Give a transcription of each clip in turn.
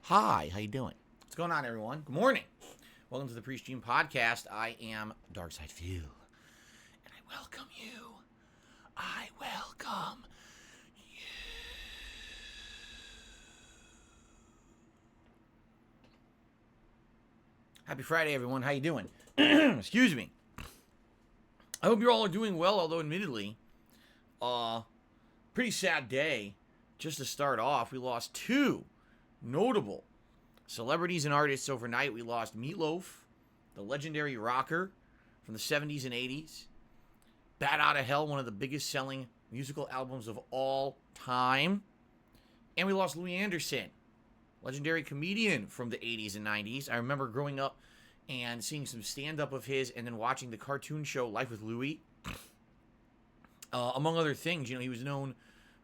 Hi, how you doing? What's going on, everyone? Good morning. Welcome to the PreStream podcast. I am Darkside Phil, and I welcome you. I welcome you. Happy Friday, everyone. How you doing? Excuse me. I hope you all are doing well, although admittedly, pretty sad day. Just to start off, we lost two notable celebrities and artists overnight. We lost Meatloaf, the legendary rocker from the 70s and 80s. Bat Out of Hell, one of the biggest selling musical albums of all time. And we lost Louis Anderson, legendary comedian from the 80s and 90s. I remember growing up and seeing some stand-up of his and then watching the cartoon show Life with Louie. Among other things, he was known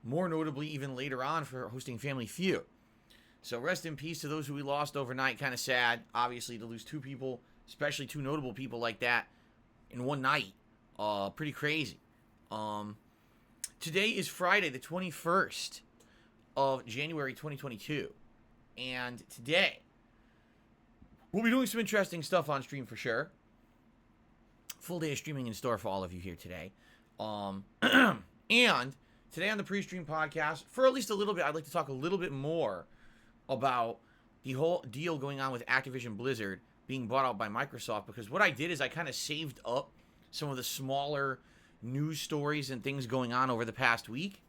more notably even later on for hosting Family Feud. So rest in peace to those who we lost overnight. Kind of sad, obviously, to lose two people, especially two notable people like that in one night. Pretty crazy. Today is Friday, the 21st of January, 2022. And today, we'll be doing some interesting stuff on stream for sure. Full day of streaming in store for all of you here today. And today on the PreStream podcast, for at least a little bit, I'd like to talk a little bit more about the whole deal going on with Activision Blizzard being bought out by Microsoft, because what I did is I kind of saved up some of the smaller news stories and things going on over the past week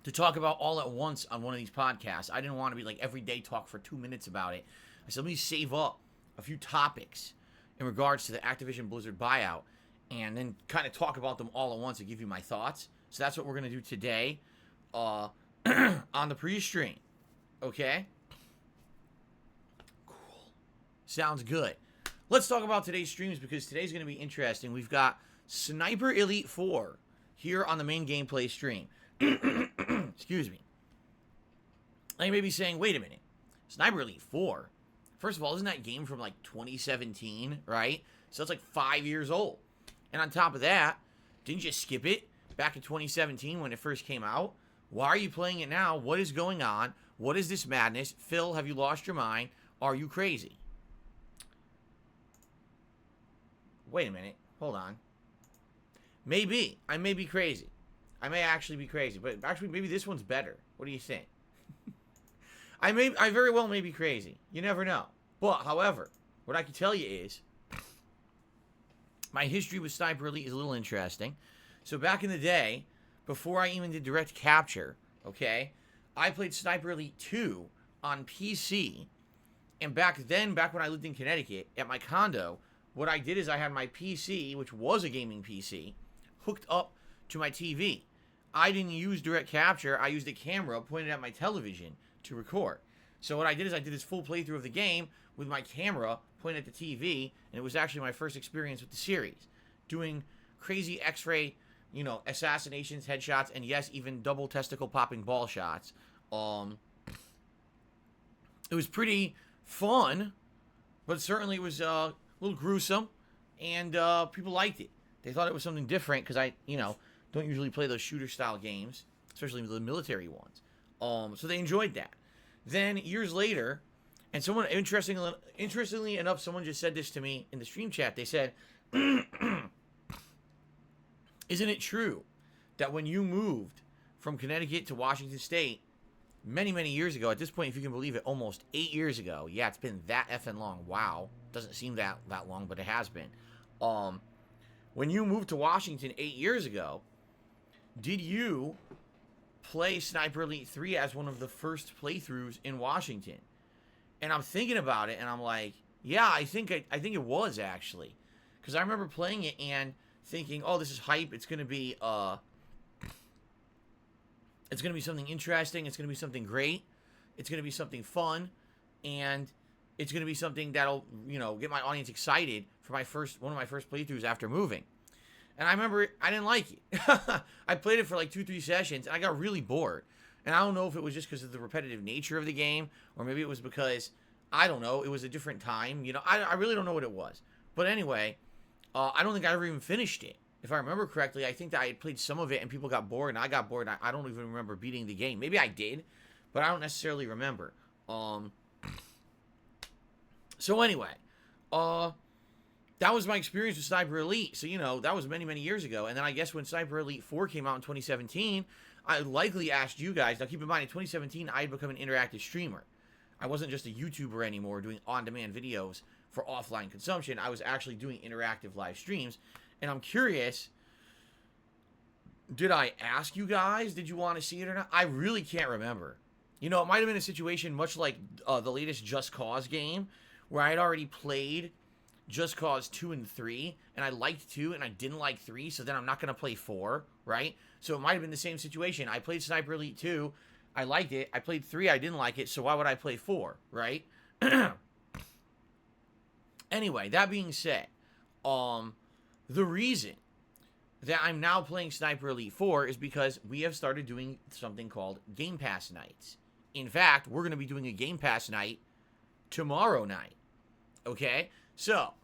to talk about all at once on one of these podcasts. I didn't want to be like everyday talk for 2 minutes about it. I said, let me save up a few topics in regards to the Activision Blizzard buyout and then kind of talk about them all at once and give you my thoughts. So that's what we're going to do today on the PreStream. Okay? Cool. Sounds good. Let's talk about today's streams because today's going to be interesting. We've got Sniper Elite 4 here on the main gameplay stream. Excuse me. Now you may be saying, wait a minute. Sniper Elite 4? First of all, isn't that game from like 2017, right? So it's like 5 years old. And on top of that, didn't you skip it back in 2017 when it first came out? Why are you playing it now? What is going on? What is this madness? Phil, have you lost your mind? Are you crazy? Wait a minute. Hold on. Maybe. I may be crazy. I may actually be crazy. But actually, maybe this one's better. What do you think? I very well may be crazy. You never know. But, however, what I can tell you is my history with Sniper Elite is a little interesting. So back in the day, before I even did direct capture, okay, I played Sniper Elite 2 on PC. And back when I lived in Connecticut, at my condo, what I did is I had my PC, which was a gaming PC, hooked up to my TV. I didn't use direct capture. I used a camera pointed at my television to record. So what I did is I did this full playthrough of the game with my camera pointed at the TV, and it was actually my first experience with the series. Doing crazy X-ray, assassinations, headshots, and yes, even double testicle popping ball shots. It was pretty fun, but certainly it was a little gruesome, and people liked it. They thought it was something different because I, don't usually play those shooter-style games, especially the military ones. So they enjoyed that. Then years later, and someone interestingly enough, someone just said this to me in the stream chat. They said, "Isn't it true that when you moved from Connecticut to Washington State many, many years ago, at this point, if you can believe it, almost 8 years ago, yeah, it's been that effing long. Wow, doesn't seem that long, but it has been. When you moved to Washington 8 years ago, did you play Sniper Elite 3 as one of the first playthroughs in Washington?" And I'm thinking about it, and I'm like, yeah, I think it was actually, because I remember playing it and thinking, oh, this is hype. It's gonna be something interesting. It's gonna be something great. It's gonna be something fun, and it's gonna be something that'll get my audience excited for one of my first playthroughs after moving. And I remember I didn't like it. I played it for like 2-3 sessions, and I got really bored. And I don't know if it was just because of the repetitive nature of the game, or maybe it was because, I don't know, it was a different time. I really don't know what it was. But anyway, I don't think I ever even finished it. If I remember correctly, I think that I had played some of it and people got bored, and I got bored, and I don't even remember beating the game. Maybe I did, but I don't necessarily remember. Um, so anyway, that was my experience with Sniper Elite. So, you know, that was many, many years ago. And then I guess when Sniper Elite 4 came out in 2017, I likely asked you guys. Now, keep in mind, in 2017, I had become an interactive streamer. I wasn't just a YouTuber anymore doing on-demand videos for offline consumption. I was actually doing interactive live streams. And I'm curious, did I ask you guys, did you want to see it or not? I really can't remember. You know, it might have been a situation much like the latest Just Cause game, where I had already played Just Cause 2 and 3, and I liked 2 and I didn't like 3, so then I'm not going to play 4, right? So it might have been the same situation. I played Sniper Elite 2, I liked it. I played 3, I didn't like it, so why would I play 4, right? Anyway, that being said, the reason that I'm now playing Sniper Elite 4 is because we have started doing something called Game Pass nights. In fact, we're going to be doing a Game Pass night tomorrow night. Okay? So,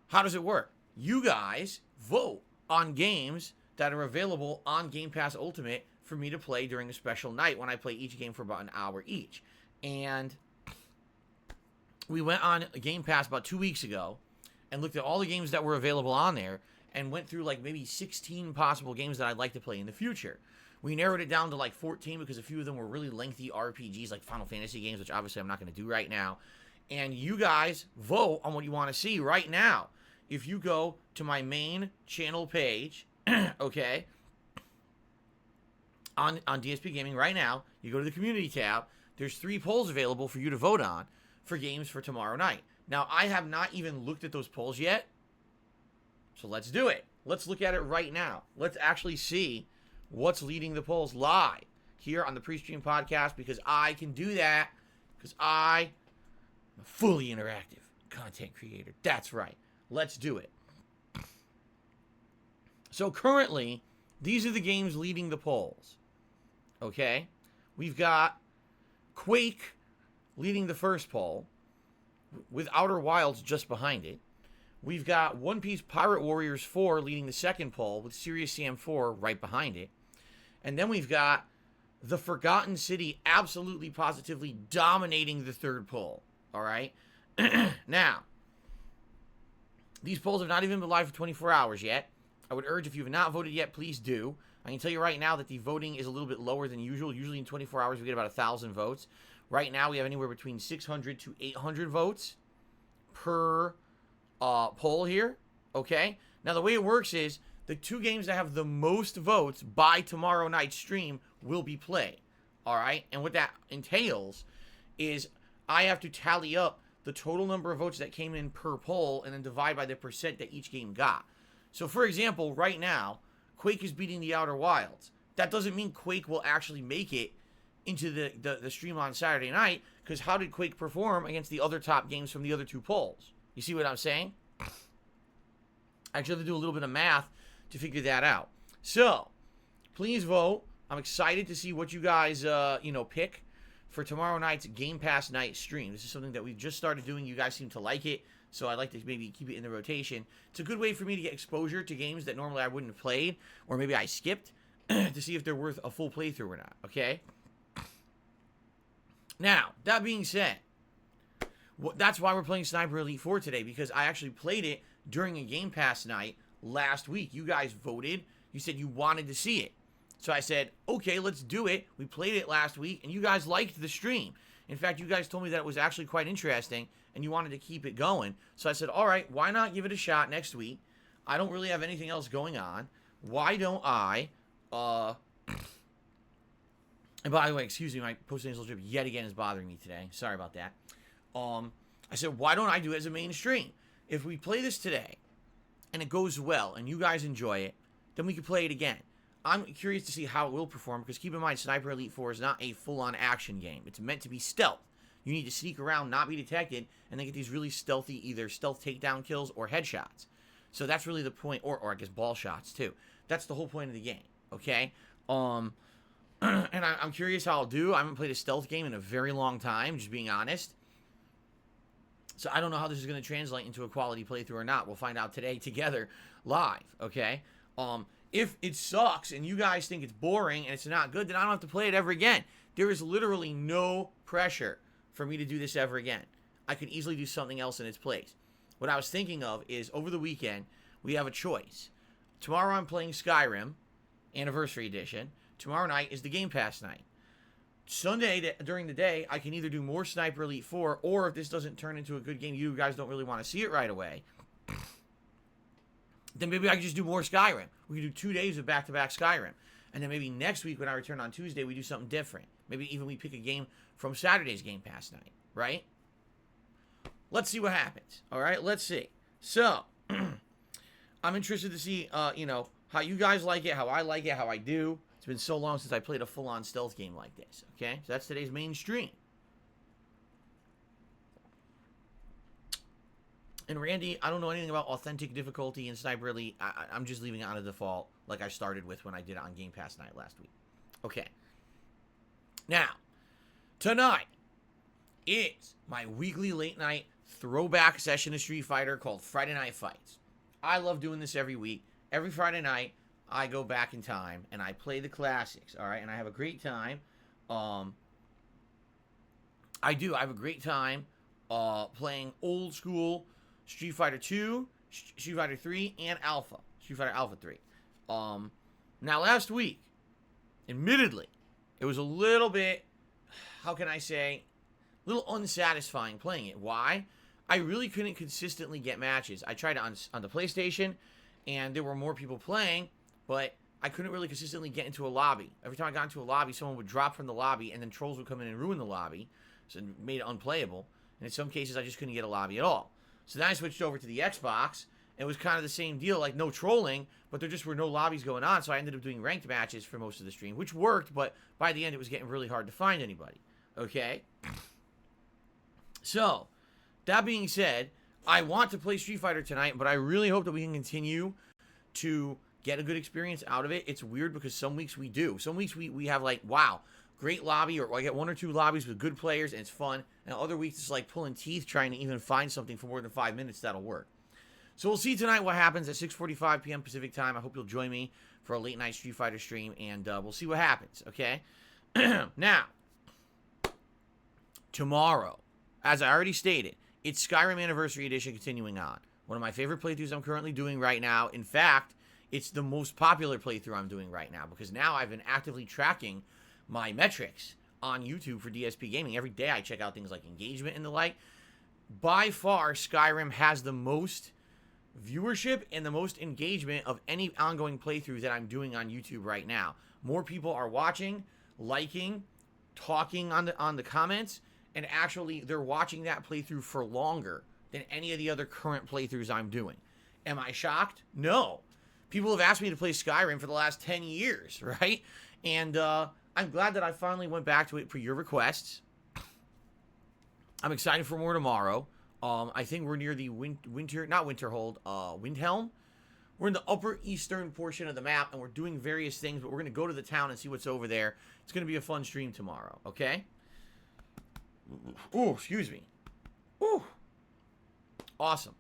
how does it work? You guys vote on games that are available on Game Pass Ultimate for me to play during a special night when I play each game for about an hour each. And we went on Game Pass about 2 weeks ago and looked at all the games that were available on there and went through like maybe 16 possible games that I'd like to play in the future. We narrowed it down to like 14 because a few of them were really lengthy RPGs like Final Fantasy games, which obviously I'm not going to do right now. And you guys vote on what you want to see right now. If you go to my main channel page, okay, on DSPGaming right now, you go to the community tab, there's 3 polls available for you to vote on for games for tomorrow night. Now, I have not even looked at those polls yet, so let's do it. Let's look at it right now. Let's actually see what's leading the polls live here on the PreStream podcast, because I can do that, because I am a fully interactive content creator. That's right. Let's do it. So currently, these are the games leading the polls. Okay? We've got Quake leading the first poll, with Outer Wilds just behind it. We've got One Piece Pirate Warriors 4 leading the second poll, with Serious Sam 4 right behind it. And then we've got The Forgotten City absolutely positively dominating the third poll. All right? Now, these polls have not even been live for 24 hours yet. I would urge, if you have not voted yet, please do. I can tell you right now that the voting is a little bit lower than usual. Usually in 24 hours we get about 1,000 votes. Right now we have anywhere between 600 to 800 votes per poll here. Okay? Now the way it works is the 2 games that have the most votes by tomorrow night's stream will be played. All right? And what that entails is I have to tally up the total number of votes that came in per poll and then divide by the percent that each game got. So, for example, right now, Quake is beating the Outer Wilds. That doesn't mean Quake will actually make it into the stream on Saturday night, because how did Quake perform against the other top games from the other 2 polls? You see what I'm saying? I actually have to do a little bit of math to figure that out. So, please vote. I'm excited to see what you guys, pick for tomorrow night's Game Pass night stream. This is something that we've just started doing. You guys seem to like it, so I'd like to maybe keep it in the rotation. It's a good way for me to get exposure to games that normally I wouldn't have played, or maybe I skipped, to see if they're worth a full playthrough or not, okay? Now, that being said, that's why we're playing Sniper Elite 4 today, because I actually played it during a Game Pass night last week. You guys voted. You said you wanted to see it. So I said, okay, let's do it. We played it last week, and you guys liked the stream. In fact, you guys told me that it was actually quite interesting, and you wanted to keep it going. So I said, all right, why not give it a shot next week? I don't really have anything else going on. Why don't I, and by the way, excuse me, my post-nasal drip yet again is bothering me today. Sorry about that. I said, why don't I do it as a main stream? If we play this today, and it goes well, and you guys enjoy it, then we can play it again. I'm curious to see how it will perform, because keep in mind, Sniper Elite 4 is not a full-on action game. It's meant to be stealth. You need to sneak around, not be detected, and then get these really stealthy, either stealth takedown kills or headshots. So that's really the point, or I guess ball shots, too. That's the whole point of the game, okay? And I'm curious how I'll do. I haven't played a stealth game in a very long time, just being honest. So I don't know how this is going to translate into a quality playthrough or not. We'll find out today together live, okay? If it sucks and you guys think it's boring and it's not good, then I don't have to play it ever again. There is literally no pressure for me to do this ever again. I could easily do something else in its place. What I was thinking of is over the weekend, we have a choice. Tomorrow I'm playing Skyrim, Anniversary Edition. Tomorrow night is the Game Pass night. Sunday, during the day, I can either do more Sniper Elite 4, or if this doesn't turn into a good game, you guys don't really want to see it right away, then maybe I can just do more Skyrim. We can do 2 days of back-to-back Skyrim. And then maybe next week when I return on Tuesday, we do something different. Maybe even we pick a game from Saturday's Game Pass night, right? Let's see what happens, all right? Let's see. So, I'm interested to see, how you guys like it, how I like it, how I do. It's been so long since I played a full-on stealth game like this, okay? So that's today's main stream. And Randy, I don't know anything about authentic difficulty in Sniper Elite. I'm just leaving it on a default like I started with when I did it on Game Pass night last week. Okay. Now, tonight is my weekly late night throwback session of Street Fighter called Friday Night Fights. I love doing this every week. Every Friday night, I go back in time and I play the classics, all right? And I have a great time. I have a great time playing old school Street Fighter 2, Street Fighter 3, and Alpha. Street Fighter Alpha 3. Now, last week, admittedly, it was a little bit, how can I say, a little unsatisfying playing it. Why? I really couldn't consistently get matches. I tried it on the PlayStation, and there were more people playing, but I couldn't really consistently get into a lobby. Every time I got into a lobby, someone would drop from the lobby, and then trolls would come in and ruin the lobby, so it made it unplayable. And in some cases, I just couldn't get a lobby at all. So then I switched over to the Xbox, and it was kind of the same deal, like no trolling, but there just were no lobbies going on, so I ended up doing ranked matches for most of the stream, which worked, but by the end, it was getting really hard to find anybody, okay? So, that being said, I want to play Street Fighter tonight, but I really hope that we can continue to get a good experience out of it. It's weird because some weeks we do. Some weeks we have like, wow, great lobby, or I get 1 or 2 lobbies with good players, and it's fun. And other weeks it's like pulling teeth trying to even find something for more than 5 minutes that'll work. So we'll see tonight what happens at 6:45 p.m. Pacific time. I hope you'll join me for a late night Street Fighter stream, and we'll see what happens, okay? Now, tomorrow, as I already stated, it's Skyrim Anniversary Edition continuing on. One of my favorite playthroughs I'm currently doing right now. In fact, it's the most popular playthrough I'm doing right now, because now I've been actively tracking my metrics on YouTube for DSPGaming. Every day I check out things like engagement and the like. By far, Skyrim has the most viewership and the most engagement of any ongoing playthrough that I'm doing on YouTube right now. More people are watching, liking, talking on the comments, and actually they're watching that playthrough for longer than any of the other current playthroughs I'm doing. Am I shocked? No. People have asked me to play Skyrim for the last 10 years, right? And I'm glad that I finally went back to it per your requests. I'm excited for more tomorrow. I think we're near the Windhelm. We're in the upper eastern portion of the map, and we're doing various things, but we're going to go to the town and see what's over there. It's going to be a fun stream tomorrow, okay? Ooh, excuse me. Ooh. Awesome.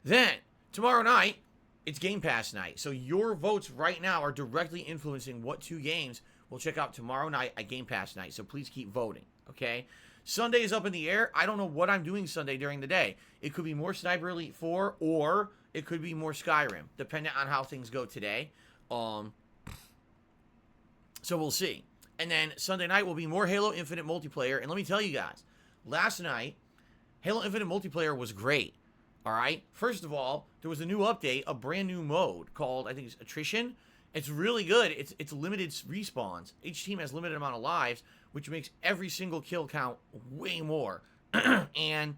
Then, tomorrow night, it's Game Pass night. So your votes right now are directly influencing what 2 games we'll check out tomorrow night at Game Pass night. So please keep voting, okay? Sunday is up in the air. I don't know what I'm doing Sunday during the day. It could be more Sniper Elite 4, or it could be more Skyrim, depending on how things go today. So we'll see. And then Sunday night will be more Halo Infinite multiplayer. And let me tell you guys, last night, Halo Infinite multiplayer was great. All right? First of all, there was a new update, a brand new mode called, I think it's Attrition. It's really good. It's limited respawns. Each team has limited amount of lives, which makes every single kill count way more. And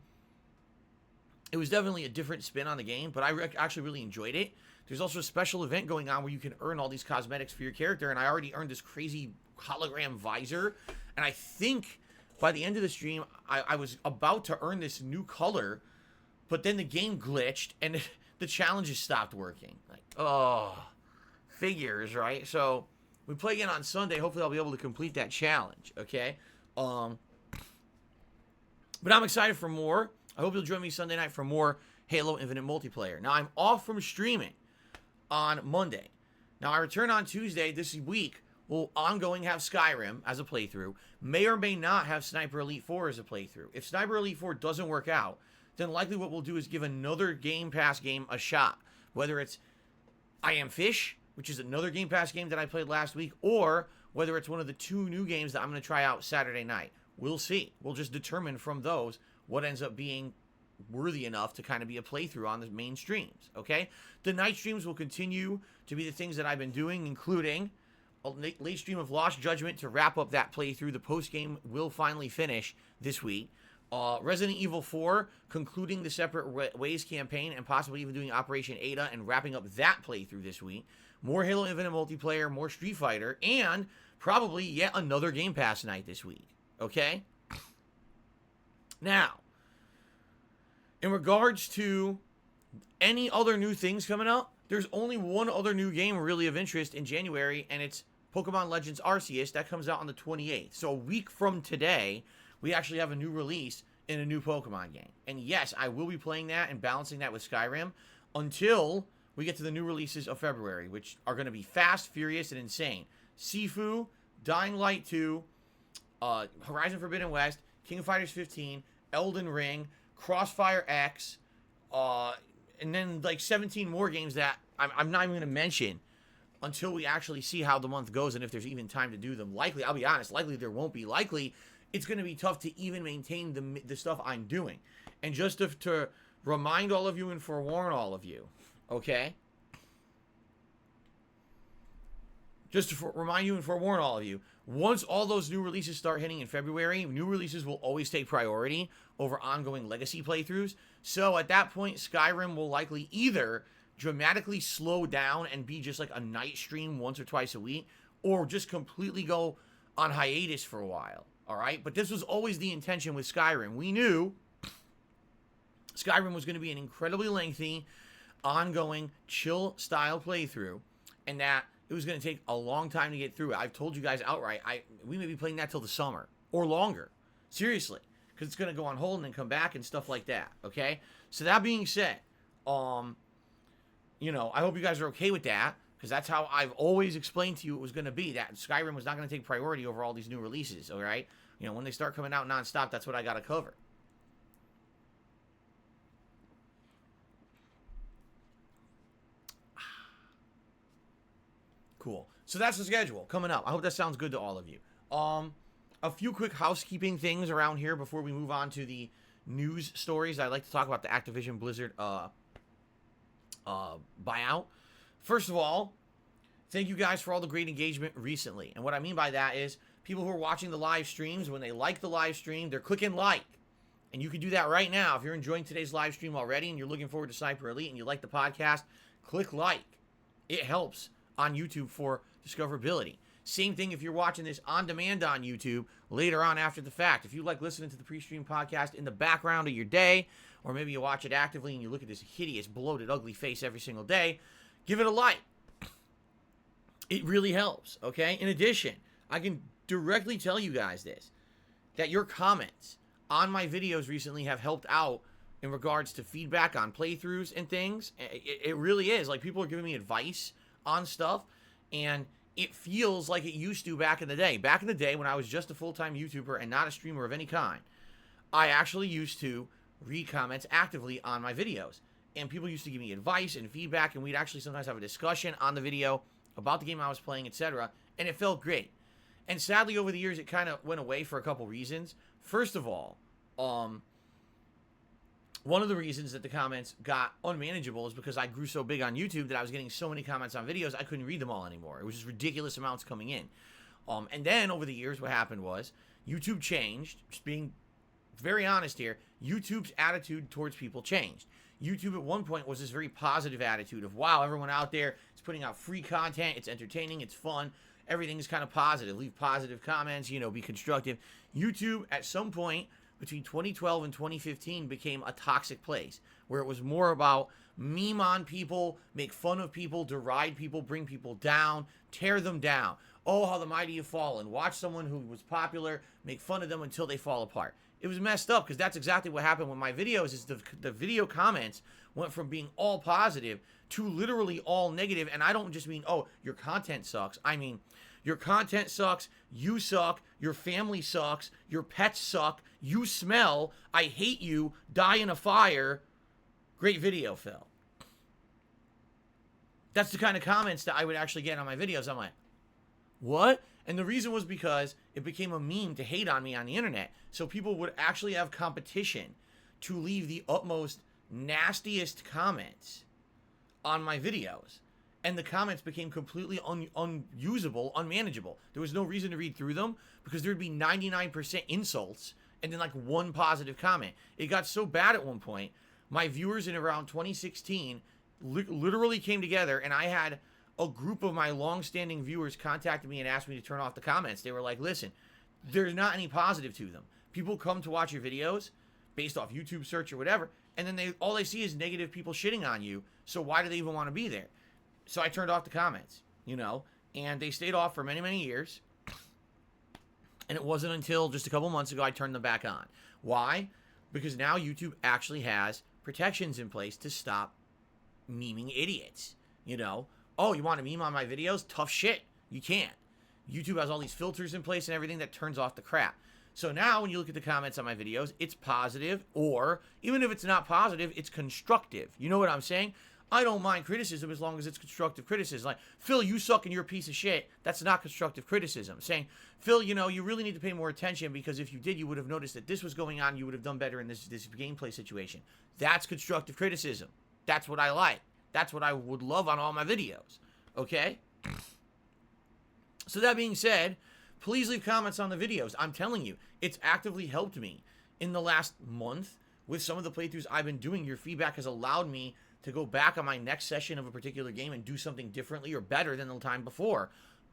it was definitely a different spin on the game, but I actually really enjoyed it. There's also a special event going on where you can earn all these cosmetics for your character, and I already earned this crazy hologram visor, and I think by the end of the stream, I was about to earn this new color, but then the game glitched, and the challenges stopped working. Like, oh, figures, right? So we play again on Sunday. Hopefully I'll be able to complete that challenge, okay? But I'm excited for more. I hope you'll join me Sunday night for more Halo Infinite multiplayer. Now, I'm off from streaming on Monday. Now, I return on Tuesday this week will ongoing have Skyrim as a playthrough, may or may not have Sniper Elite 4 as a playthrough. If Sniper Elite 4 doesn't work out, then likely what we'll do is give another Game Pass game a shot. Whether it's I Am Fish, which is another Game Pass game that I played last week, or whether it's one of the 2 new games that I'm going to try out Saturday night. We'll see. We'll just determine from those what ends up being worthy enough to kind of be a playthrough on the main streams, okay? The night streams will continue to be the things that I've been doing, including a late stream of Lost Judgment to wrap up that playthrough. The post-game will finally finish this week. Resident Evil 4, concluding the Separate Ways campaign and possibly even doing Operation Ada and wrapping up that playthrough this week. More Halo Infinite multiplayer, more Street Fighter, and probably yet another Game Pass night this week, okay? Now, in regards to any other new things coming up, there's only one other new game really of interest in January, and it's Pokemon Legends Arceus. That comes out on the 28th. So a week from today, we actually have a new release in a new Pokemon game. And yes, I will be playing that and balancing that with Skyrim until we get to the new releases of February, which are going to be fast, furious, and insane. Sifu, Dying Light 2, Horizon Forbidden West, King of Fighters 15, Elden Ring, Crossfire X, and then like 17 more games that I'm not even going to mention until we actually see how the month goes and if there's even time to do them. Likely, I'll be honest, likely there won't be. Likely, it's going to be tough to even maintain the stuff I'm doing. And just to remind all of you and forewarn all of you, okay? Just to remind you and forewarn all of you, once all those new releases start hitting in February, new releases will always take priority over ongoing legacy playthroughs. So at that point, Skyrim will likely either dramatically slow down and be just like a night stream once or twice a week, or just completely go on hiatus for a while, all right? But this was always the intention with Skyrim. We knew Skyrim was going to be an incredibly lengthy, ongoing, chill-style playthrough, and that it was going to take a long time to get through it. I've told you guys outright, we may be playing that till the summer, or longer. Seriously. Because it's going to go on hold and then come back and stuff like that, okay? So that being said, you know, I hope you guys are okay with that, because that's how I've always explained to you it was going to be, that Skyrim was not going to take priority over all these new releases, all right? You know, when they start coming out nonstop, that's what I got to cover. Cool. So that's the schedule coming up. I hope that sounds good to all of you. A few quick housekeeping things around here before we move on to the news stories. I'd like to talk about the Activision Blizzard buyout. First of all, thank you guys for all the great engagement recently. And what I mean by that is people who are watching the live streams, when they like the live stream, they're clicking like. And you can do that right now. If you're enjoying today's live stream already and you're looking forward to Sniper Elite and you like the podcast, click like. It helps on YouTube for discoverability. Same thing if you're watching this on demand on YouTube later on after the fact. If you like listening to the PreStream podcast in the background of your day, or maybe you watch it actively and you look at this hideous, bloated, ugly face every single day, give it a like. It really helps, okay? In addition, I can directly tell you guys this, that your comments on my videos recently have helped out in regards to feedback on playthroughs and things. It really is. Like, people are giving me advice on stuff, and it feels like it used to back in the day. Back in the day when I was just a full-time YouTuber and not a streamer of any kind, I actually used to read comments actively on my videos. And people used to give me advice and feedback, and we'd actually sometimes have a discussion on the video about the game I was playing, etc. And it felt great. And sadly, over the years, it kind of went away for a couple reasons. First of all, one of the reasons that the comments got unmanageable is because I grew so big on YouTube that I was getting so many comments on videos, I couldn't read them all anymore. It was just ridiculous amounts coming in. And then over the years, what happened was YouTube changed. Just being very honest here, YouTube's attitude towards people changed. YouTube at one point was this very positive attitude of, wow, everyone out there is putting out free content. It's entertaining. It's fun. Everything's kind of positive. Leave positive comments, you know, be constructive. YouTube at some point between 2012 and 2015 became a toxic place where it was more about meme on people, make fun of people, deride people, bring people down, tear them down. Oh, how the mighty have fallen. Watch someone who was popular, make fun of them until they fall apart. It was messed up because that's exactly what happened with my videos is the video comments went from being all positive to literally all negative. And I don't just mean, oh, your content sucks. I mean, Your content sucks. You suck. Your family sucks. Your pets suck. You smell. I hate you. Die in a fire. Great video, Phil. That's the kind of comments that I would actually get on my videos. I'm like, what? And the reason was because it became a meme to hate on me on the internet. So people would actually have competition to leave the utmost nastiest comments on my videos. And the comments became completely unusable, unmanageable. There was no reason to read through them because there would be 99% insults and then like one positive comment. It got so bad at one point, my viewers in around 2016 literally came together, and I had a group of my long-standing viewers contacted me and asked me to turn off the comments. They were like, listen, there's not any positive to them. People come to watch your videos based off YouTube search or whatever, and then all they see is negative people shitting on you, so why do they even want to be there? So I turned off the comments, you know, and they stayed off for many, many years, and it wasn't until just a couple months ago I turned them back on. Why? Because now YouTube actually has protections in place to stop memeing idiots, you know. Oh, you want to meme on my videos? Tough shit. You can't. YouTube has all these filters in place and everything that turns off the crap. So now when you look at the comments on my videos, it's positive, or even if it's not positive, it's constructive. You know what I'm saying? I don't mind criticism as long as it's constructive criticism. Like, Phil, you suck and you're a piece of shit. That's not constructive criticism. Saying, Phil, you know, you really need to pay more attention because if you did, you would have noticed that this was going on. You would have done better in this gameplay situation. That's constructive criticism. That's what I like. That's what I would love on all my videos. Okay? So that being said, please leave comments on the videos. I'm telling you, it's actively helped me in the last month with some of the playthroughs I've been doing. Your feedback has allowed me to go back on my next session of a particular game and do something differently or better than the time before.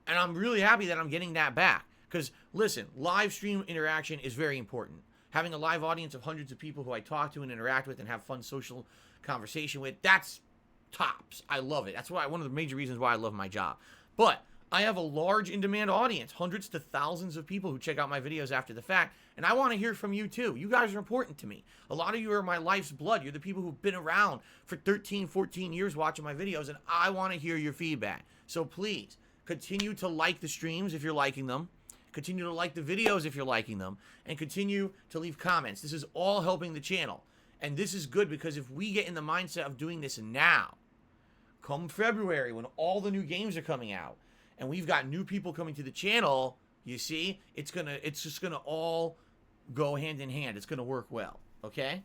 And I'm really happy that I'm getting that back. Because, listen, live stream interaction is very important. Having a live audience of hundreds of people who I talk to and interact with and have fun social conversation with, that's tops. I love it. That's why one of the major reasons why I love my job. But I have a large in-demand audience, hundreds to thousands of people who check out my videos after the fact, and I want to hear from you too. You guys are important to me. A lot of you are my life's blood. You're the people who've been around for 13, 14 years watching my videos, and I want to hear your feedback. So please, continue to like the streams if you're liking them. Continue to like the videos if you're liking them, and continue to leave comments. This is all helping the channel. And this is good because if we get in the mindset of doing this now, come February when all the new games are coming out and we've got new people coming to the channel, you see, it's just gonna all go hand in hand. It's gonna work well. Okay?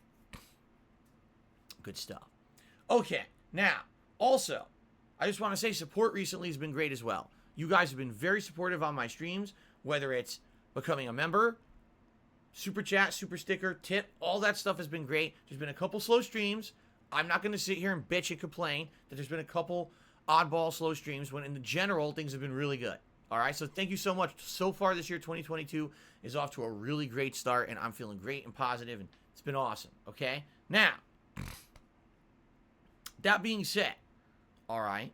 Good stuff. Okay, now, also, I just want to say support recently has been great as well. You guys have been very supportive on my streams, whether it's becoming a member, super chat, super sticker, tip, all that stuff has been great. There's been a couple slow streams. I'm not going to sit here and bitch and complain that there's been a couple oddball slow streams when in the general things have been really good. All right, so thank you so much. So far this year, 2022 is off to a really great start, and I'm feeling great and positive, and it's been awesome, okay? Now, that being said, all right,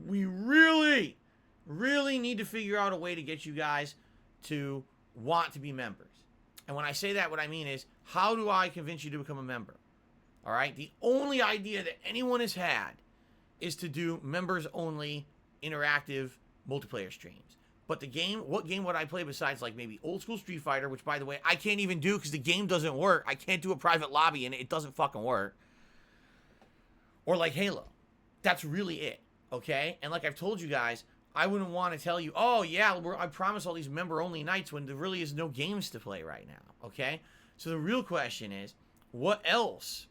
we really, really need to figure out a way to get you guys to want to be members. And when I say that, what I mean is, how do I convince you to become a member? All right? The only idea that anyone has had is to do members-only interactive multiplayer streams. But the game, what game would I play besides like maybe old school Street Fighter, which by the way, I can't even do because the game doesn't work. I can't do a private lobby and it doesn't fucking work. Or like Halo. That's really it. Okay? And like I've told you guys, I wouldn't want to tell you, oh yeah, I promise all these member-only nights when there really is no games to play right now, okay? So the real question is, what else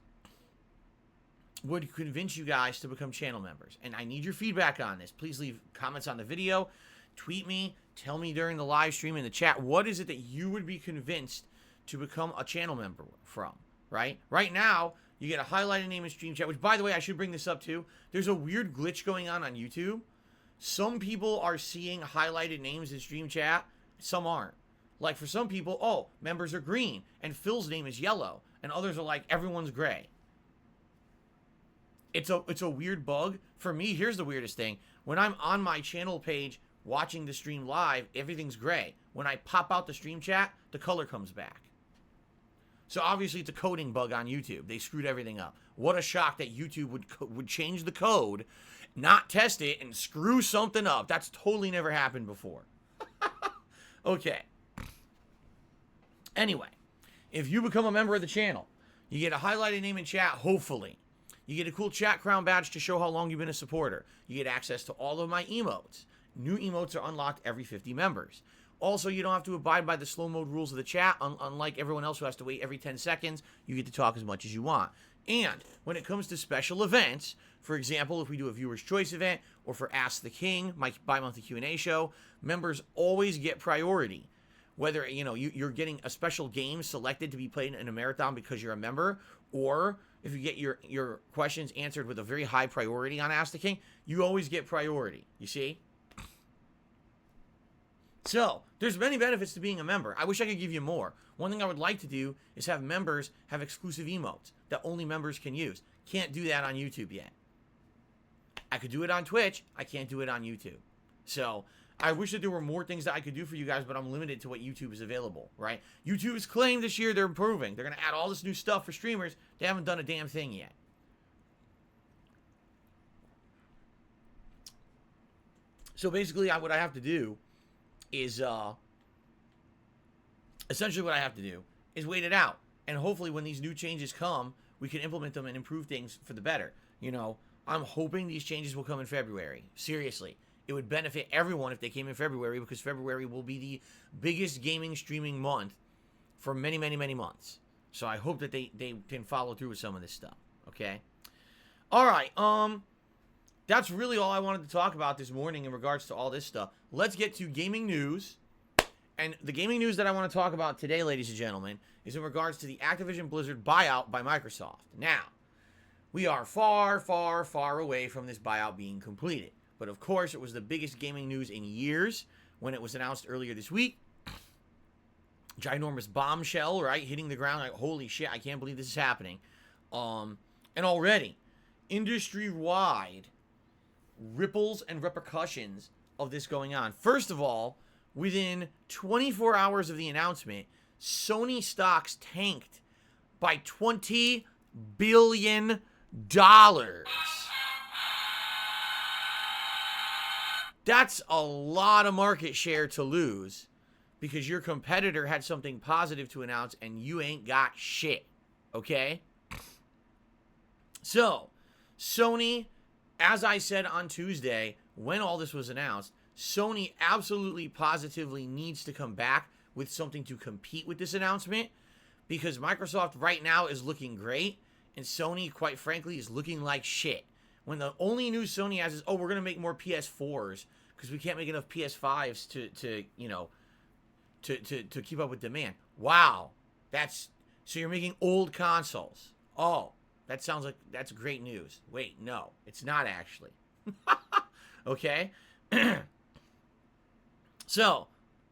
would convince you guys to become channel members? And I need your feedback on this. Please leave comments on the video, tweet me, tell me during the live stream in the chat, what is it that you would be convinced to become a channel member from, right? Right now, you get a highlighted name in stream chat, which by the way, I should bring this up too. There's a weird glitch going on YouTube. Some people are seeing highlighted names in stream chat. Some aren't. Like for some people, oh, members are green and Phil's name is yellow. And others are like, everyone's gray. It's a weird bug. For me, here's the weirdest thing. When I'm on my channel page watching the stream live, everything's gray. When I pop out the stream chat, the color comes back. So obviously it's a coding bug on YouTube. They screwed everything up. What a shock that YouTube would change the code not test it and screw something up. That's totally never happened before. Okay. Anyway, if you become a member of the channel, you get a highlighted name in chat, hopefully. You get a cool chat crown badge to show how long you've been a supporter. You get access to all of my emotes. New emotes are unlocked every 50 members. Also, you don't have to abide by the slow mode rules of the chat, unlike everyone else who has to wait every 10 seconds. You get to talk as much as you want. And when it comes to special events, for example, if we do a viewer's choice event or for Ask the King, my bi-monthly Q&A show, members always get priority. Whether, you're getting a special game selected to be played in a marathon because you're a member, or if you get your questions answered with a very high priority on Ask the King, you always get priority, you see? So, there's many benefits to being a member. I wish I could give you more. One thing I would like to do is have members have exclusive emotes that only members can use. Can't do that on YouTube yet. I could do it on Twitch. I can't do it on YouTube. So, I wish that there were more things that I could do for you guys, but I'm limited to what YouTube is available, right? YouTube's claimed this year they're improving. They're going to add all this new stuff for streamers. They haven't done a damn thing yet. So basically, what I have to do is, essentially what I have to do is wait it out. And hopefully when these new changes come, we can implement them and improve things for the better. I'm hoping these changes will come in February. Seriously. It would benefit everyone if they came in February, because February will be the biggest gaming streaming month for many, many, many months. So I hope that they can follow through with some of this stuff. Okay? All right. That's really all I wanted to talk about this morning in regards to all this stuff. Let's get to gaming news. And the gaming news that I want to talk about today, ladies and gentlemen, is in regards to the Activision Blizzard buyout by Microsoft. Now, we are far, far, far away from this buyout being completed. But of course, it was the biggest gaming news in years when it was announced earlier this week. Ginormous bombshell, right? Hitting the ground like, holy shit, I can't believe this is happening. And already, industry-wide ripples and repercussions of this going on. First of all, within 24 hours of the announcement, Sony stocks tanked by $20 billion. That's a lot of market share to lose because your competitor had something positive to announce and you ain't got shit. Okay? So, Sony, as I said on Tuesday, when all this was announced, Sony absolutely positively needs to come back with something to compete with this announcement, because Microsoft right now is looking great and Sony, quite frankly, is looking like shit. When the only news Sony has is, oh, we're going to make more PS4s because we can't make enough PS5s to keep up with demand. Wow. So you're making old consoles. Oh, that sounds like that's great news. Wait, no, it's not actually. Okay? So,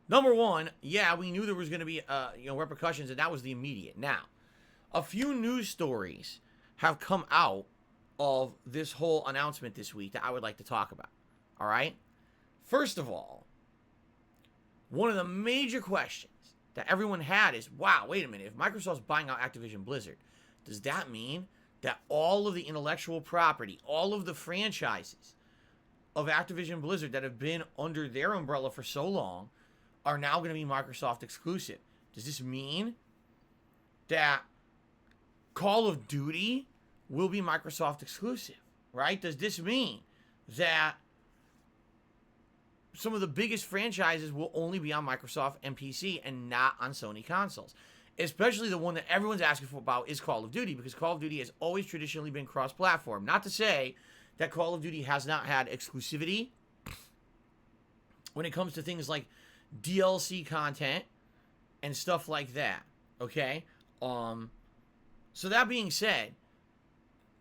number one, yeah, we knew there was going to be repercussions, and that was the immediate. Now, a few news stories have come out of this whole announcement this week that I would like to talk about. All right? First of all, one of the major questions that everyone had is, wow, wait a minute, if Microsoft's buying out Activision Blizzard, does that mean that all of the intellectual property, all of the franchises of Activision Blizzard that have been under their umbrella for so long are now going to be Microsoft exclusive? Does this mean that Call of Duty will be Microsoft exclusive, right? Does this mean that some of the biggest franchises will only be on Microsoft and PC and not on Sony consoles? Especially the one that everyone's asking for about is Call of Duty, because Call of Duty has always traditionally been cross-platform. Not to say that Call of Duty has not had exclusivity when it comes to things like DLC content and stuff like that, okay? So that being said,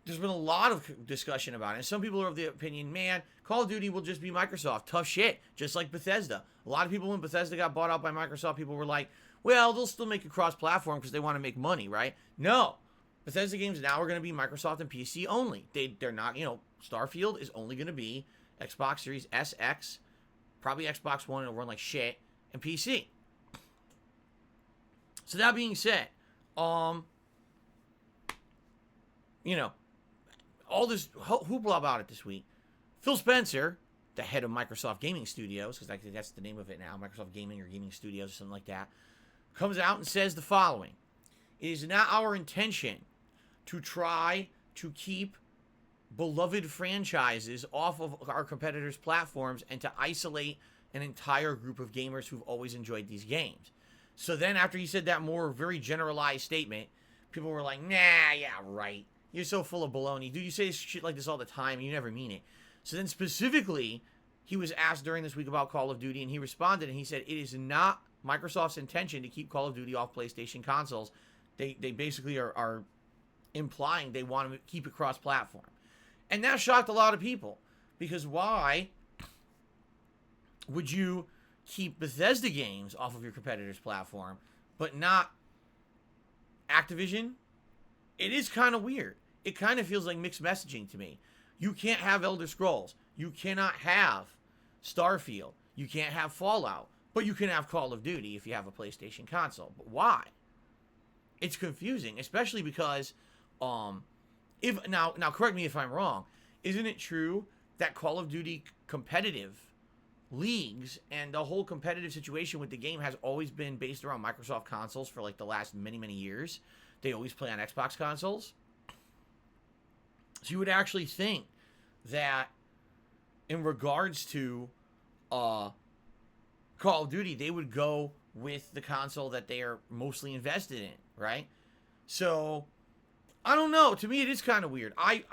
there's been a lot of discussion about it. And some people are of the opinion, man, Call of Duty will just be Microsoft. Tough shit, just like Bethesda. A lot of people, when Bethesda got bought out by Microsoft, people were like, well, they'll still make a cross-platform because they want to make money, right? No. Bethesda games now are going to be Microsoft and PC only. They're not, Starfield is only going to be Xbox Series S, X, probably Xbox One, it'll run like shit, and PC. So that being said, all this hoopla about it this week. Phil Spencer, the head of Microsoft Gaming Studios, because I think that's the name of it now, Microsoft Gaming or Gaming Studios or something like that, comes out and says the following. It is not our intention to try to keep beloved franchises off of our competitors' platforms and to isolate an entire group of gamers who've always enjoyed these games. So then after he said that more very generalized statement, people were like, nah, yeah, right. You're so full of baloney. Dude, you say shit like this all the time and you never mean it. So then specifically, he was asked during this week about Call of Duty, and he responded, and he said, it is not Microsoft's intention to keep Call of Duty off PlayStation consoles. They basically are implying they want to keep it cross-platform. And that shocked a lot of people, because why would you keep Bethesda games off of your competitor's platform, but not Activision? It is kind of weird. It kind of feels like mixed messaging to me. You can't have Elder Scrolls. You cannot have Starfield. You can't have Fallout. But you can have Call of Duty if you have a PlayStation console. But why? It's confusing, especially because, if now correct me if I'm wrong, isn't it true that Call of Duty competitive leagues and the whole competitive situation with the game has always been based around Microsoft consoles for like the last many years? They always play on Xbox consoles. So you would actually think that in regards to Call of Duty, they would go with the console that they are mostly invested in, right? So, I don't know. To me, it is kind of weird. I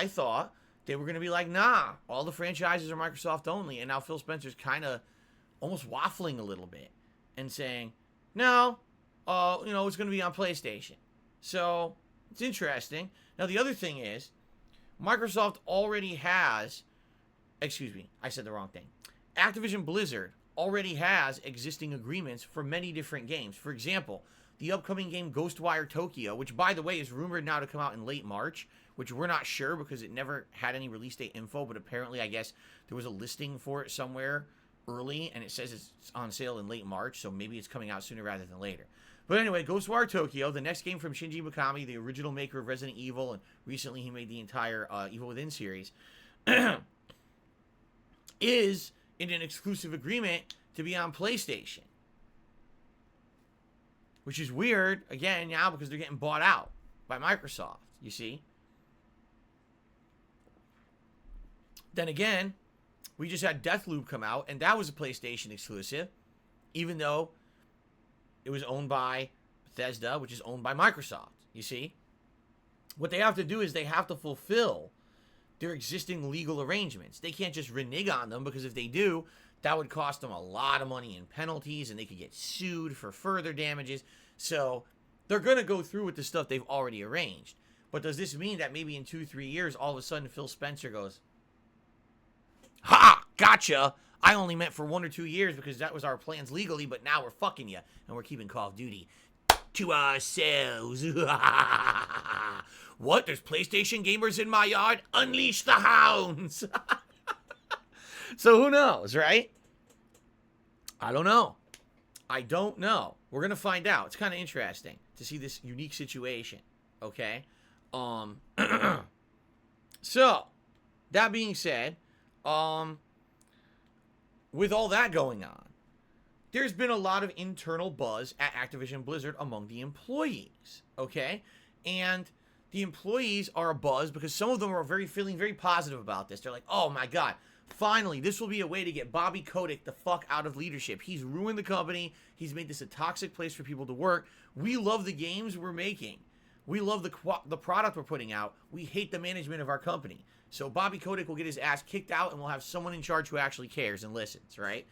thought they were going to be like, nah, all the franchises are Microsoft only. And now Phil Spencer's kind of almost waffling a little bit and saying, no, it's going to be on PlayStation. So, it's interesting. Now, the other thing is, Microsoft already has, excuse me, I said the wrong thing. Activision Blizzard already has existing agreements for many different games. For example, the upcoming game Ghostwire Tokyo, which, by the way, is rumored now to come out in late March, which we're not sure because it never had any release date info, but apparently, I guess, there was a listing for it somewhere early, and it says it's on sale in late March, so maybe it's coming out sooner rather than later. But anyway, Ghostwire Tokyo, the next game from Shinji Mikami, the original maker of Resident Evil, and recently he made the entire Evil Within series, is in an exclusive agreement to be on PlayStation. Which is weird, again, now because they're getting bought out by Microsoft, you see. Then again, we just had Deathloop come out, and that was a PlayStation exclusive, even though it was owned by Bethesda, which is owned by Microsoft, you see. What they have to do is they have to fulfill their existing legal arrangements. They can't just renege on them, because if they do, that would cost them a lot of money in penalties, and they could get sued for further damages. So they're going to go through with the stuff they've already arranged. But does this mean that maybe in 2-3 years, all of a sudden Phil Spencer goes, ha! Gotcha! I only meant for 1 or 2 years because that was our plans legally, but now we're fucking you, and we're keeping Call of Duty to ourselves. What? There's PlayStation gamers in my yard? Unleash the hounds! So who knows, right? I don't know. We're going to find out. It's kind of interesting to see this unique situation, okay? So, that being said, with all that going on, there's been a lot of internal buzz at Activision Blizzard among the employees, okay? And the employees are abuzz because some of them are feeling very positive about this. They're like, oh my God, finally, this will be a way to get Bobby Kotick the fuck out of leadership. He's ruined the company. He's made this a toxic place for people to work. We love the games we're making. We love the product we're putting out. We hate the management of our company. So Bobby Kotick will get his ass kicked out, and we'll have someone in charge who actually cares and listens, right?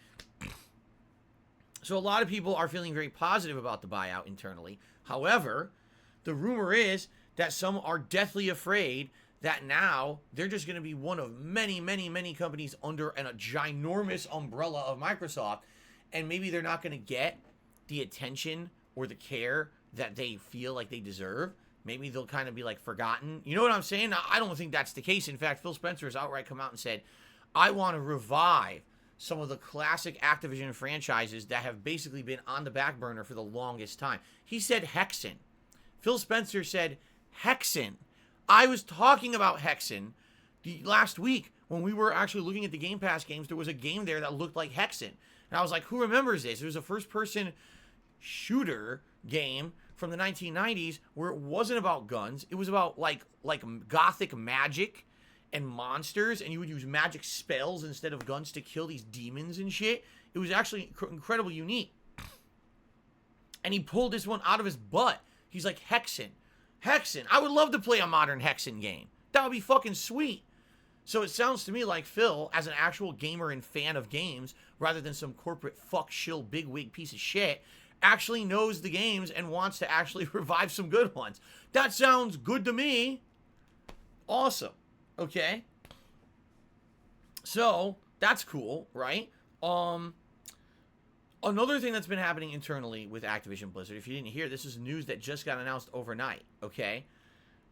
So a lot of people are feeling very positive about the buyout internally. However, the rumor is that some are deathly afraid that now they're just going to be one of many, many, many companies under a ginormous umbrella of Microsoft, and maybe they're not going to get the attention or the care that they feel like they deserve. Maybe they'll kind of be like forgotten. You know what I'm saying? Now, I don't think that's the case. In fact, Phil Spencer has outright come out and said, I want to revive some of the classic Activision franchises that have basically been on the back burner for the longest time. He said Hexen. Phil Spencer said Hexen. I was talking about Hexen last week when we were actually looking at the Game Pass games, there was a game there that looked like Hexen. And I was like, who remembers this? It was a first-person shooter game from the 1990s where it wasn't about guns. It was about like gothic magic and monsters, and you would use magic spells instead of guns to kill these demons and shit. It was actually incredibly unique. And he pulled this one out of his butt. He's like, Hexen. Hexen. I would love to play a modern Hexen game. That would be fucking sweet. So it sounds to me like Phil, as an actual gamer and fan of games, rather than some corporate fuck shill bigwig piece of shit, actually knows the games and wants to actually revive some good ones. That sounds good to me. Awesome. Okay. So, that's cool, right? Another thing that's been happening internally with Activision Blizzard, if you didn't hear, this is news that just got announced overnight, okay?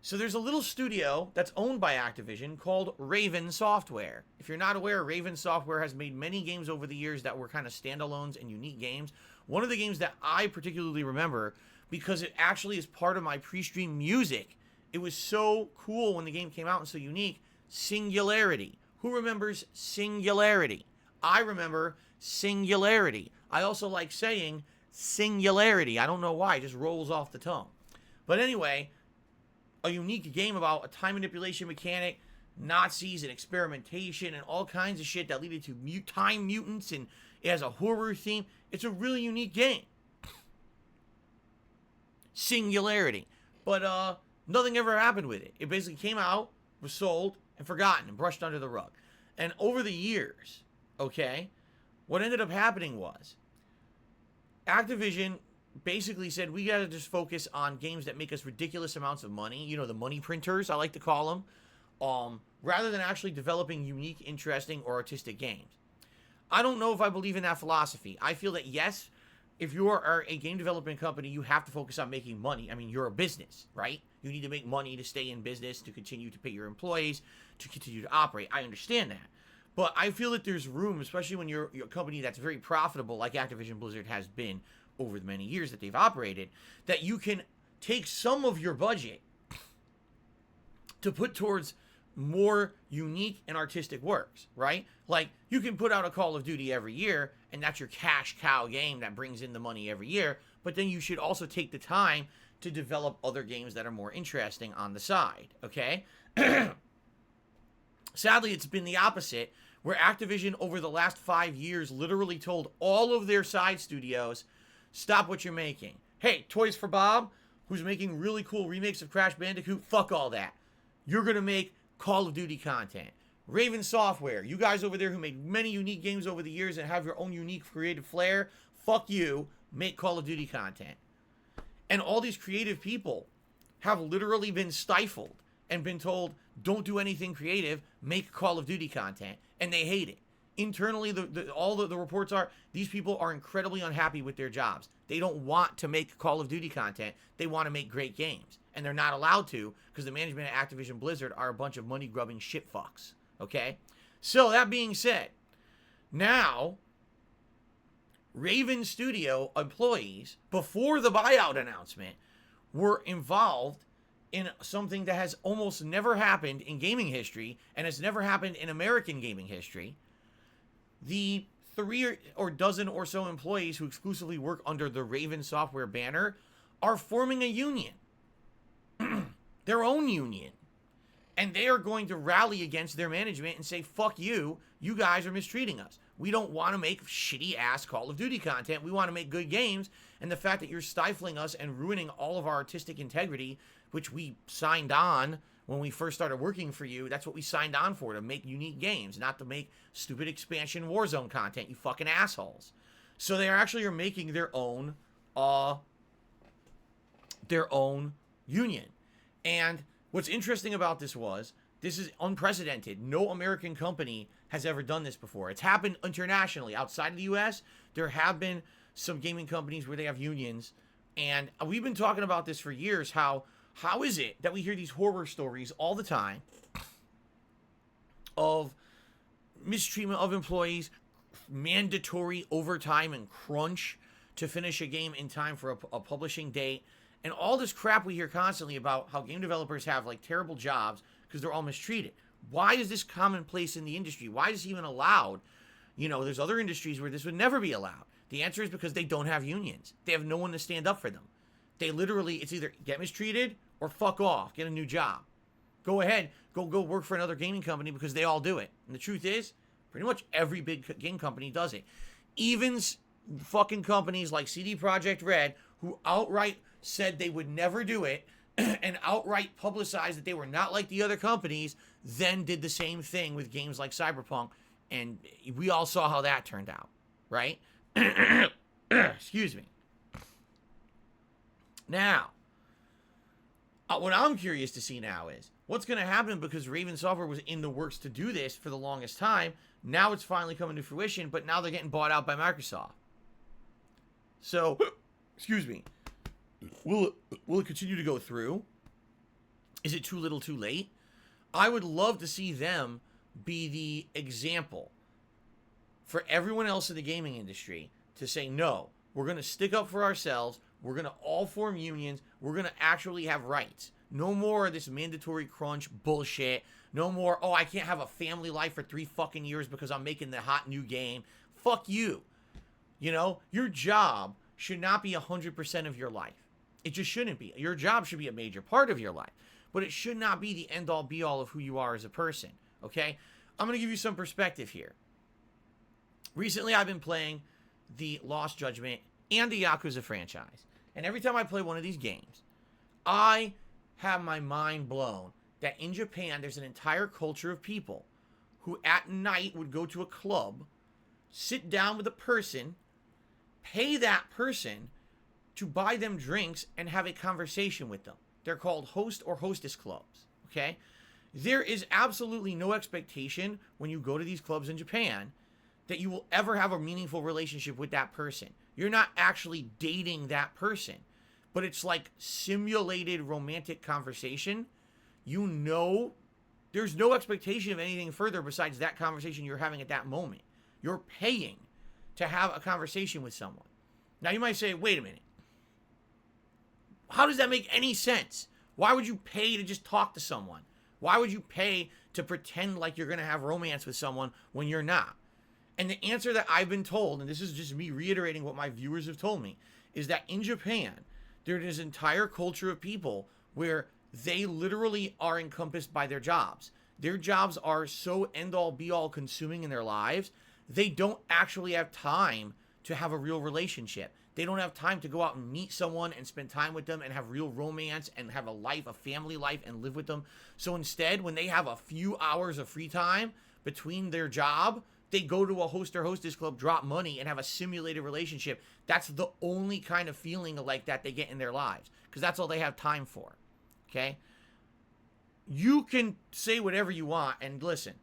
So there's a little studio that's owned by Activision called Raven Software. If you're not aware, Raven Software has made many games over the years that were kind of standalones and unique games. One of the games that I particularly remember, because it actually is part of my PreStream music, it was so cool when the game came out and so unique, Singularity. Who remembers Singularity? I remember Singularity. I also like saying Singularity. I don't know why, it just rolls off the tongue. But anyway, a unique game about a time manipulation mechanic, Nazis and experimentation and all kinds of shit that lead to time mutants, and it has a horror theme. It's a really unique game. Singularity. But nothing ever happened with it. It basically came out, was sold, and forgotten, and brushed under the rug. And over the years, okay, what ended up happening was Activision basically said, we gotta just focus on games that make us ridiculous amounts of money. You know, the money printers, I like to call them. Rather than actually developing unique, interesting, or artistic games. I don't know if I believe in that philosophy. I feel that, yes, if you are a game development company, you have to focus on making money. I mean, you're a business, right? You need to make money to stay in business, to continue to pay your employees, to continue to operate. I understand that. But I feel that there's room, especially when you're a company that's very profitable, like Activision Blizzard has been over the many years that they've operated, that you can take some of your budget to put towards more unique and artistic works, right? Like, you can put out a Call of Duty every year, and that's your cash cow game that brings in the money every year, but then you should also take the time to develop other games that are more interesting on the side, okay? Sadly, it's been the opposite, where Activision over the last 5 years literally told all of their side studios, stop what you're making. Hey, Toys for Bob, who's making really cool remakes of Crash Bandicoot, fuck all that. You're going to make Call of Duty content. Raven Software, you guys over there who made many unique games over the years and have your own unique creative flair, fuck you, make Call of Duty content. And all these creative people have literally been stifled and been told, don't do anything creative, make Call of Duty content, and they hate it. Internally, all the reports are, these people are incredibly unhappy with their jobs. They don't want to make Call of Duty content. They want to make great games. And they're not allowed to, because the management at Activision Blizzard are a bunch of money-grubbing shit fucks. Okay? So, that being said, now, Raven Studio employees, before the buyout announcement, were involved in something that has almost never happened in gaming history, and has never happened in American gaming history. The 3 or dozen or so employees who exclusively work under the Raven Software banner are forming a union. Their own union. And they are going to rally against their management and say, fuck you, you guys are mistreating us. We don't want to make shitty-ass Call of Duty content. We want to make good games. And the fact that you're stifling us and ruining all of our artistic integrity, which we signed on when we first started working for you, that's what we signed on for, to make unique games, not to make stupid expansion Warzone content, you fucking assholes. So they actually are making their own union. And what's interesting about this is unprecedented. No American company has ever done this before. It's happened internationally. Outside of the US, there have been some gaming companies where they have unions. And we've been talking about this for years, how is it that we hear these horror stories all the time of mistreatment of employees, mandatory overtime and crunch to finish a game in time for a publishing date, and all this crap we hear constantly about how game developers have like terrible jobs because they're all mistreated. Why is this commonplace in the industry? Why is it even allowed? You know, there's other industries where this would never be allowed. The answer is because they don't have unions. They have no one to stand up for them. They literally, it's either get mistreated or fuck off, get a new job. Go ahead, go work for another gaming company because they all do it. And the truth is, pretty much every big game company does it. Even fucking companies like CD Projekt Red, who outright said they would never do it and outright publicized that they were not like the other companies, then did the same thing with games like Cyberpunk. And we all saw how that turned out, right? Excuse me. Now, what I'm curious to see now is what's going to happen, because Raven Software was in the works to do this for the longest time. Now it's finally coming to fruition, but now they're getting bought out by Microsoft. So, excuse me, will it continue to go through? Is it too little too late? I would love to see them be the example for everyone else in the gaming industry to say, no, we're going to stick up for ourselves. We're going to all form unions. We're going to actually have rights. No more of this mandatory crunch bullshit. No more, oh, I can't have a family life for 3 fucking years because I'm making the hot new game. Fuck you. You know, your job should not be 100% of your life. It just shouldn't be. Your job should be a major part of your life. But it should not be the end-all, be-all of who you are as a person. Okay? I'm going to give you some perspective here. Recently, I've been playing the Lost Judgment and the Yakuza franchise. And every time I play one of these games, I have my mind blown that in Japan, there's an entire culture of people who at night would go to a club, sit down with a person, pay that person to buy them drinks and have a conversation with them. They're called host or hostess clubs, okay? There is absolutely no expectation when you go to these clubs in Japan that you will ever have a meaningful relationship with that person. You're not actually dating that person, but it's like simulated romantic conversation. You know, there's no expectation of anything further besides that conversation you're having at that moment. You're paying to have a conversation with someone. Now you might say, wait a minute. How does that make any sense? Why would you pay to just talk to someone? Why would you pay to pretend like you're going to have romance with someone when you're not? And the answer that I've been told, and this is just me reiterating what my viewers have told me, is that in Japan, there is an entire culture of people where they literally are encompassed by their jobs. Their jobs are so end-all, be-all consuming in their lives, they don't actually have time to have a real relationship. They don't have time to go out and meet someone and spend time with them and have real romance and have a life, a family life, and live with them. So instead, when they have a few hours of free time between their job, they go to a host or hostess club, drop money, and have a simulated relationship. That's the only kind of feeling like that they get in their lives, because that's all they have time for, okay? You can say whatever you want, and listen,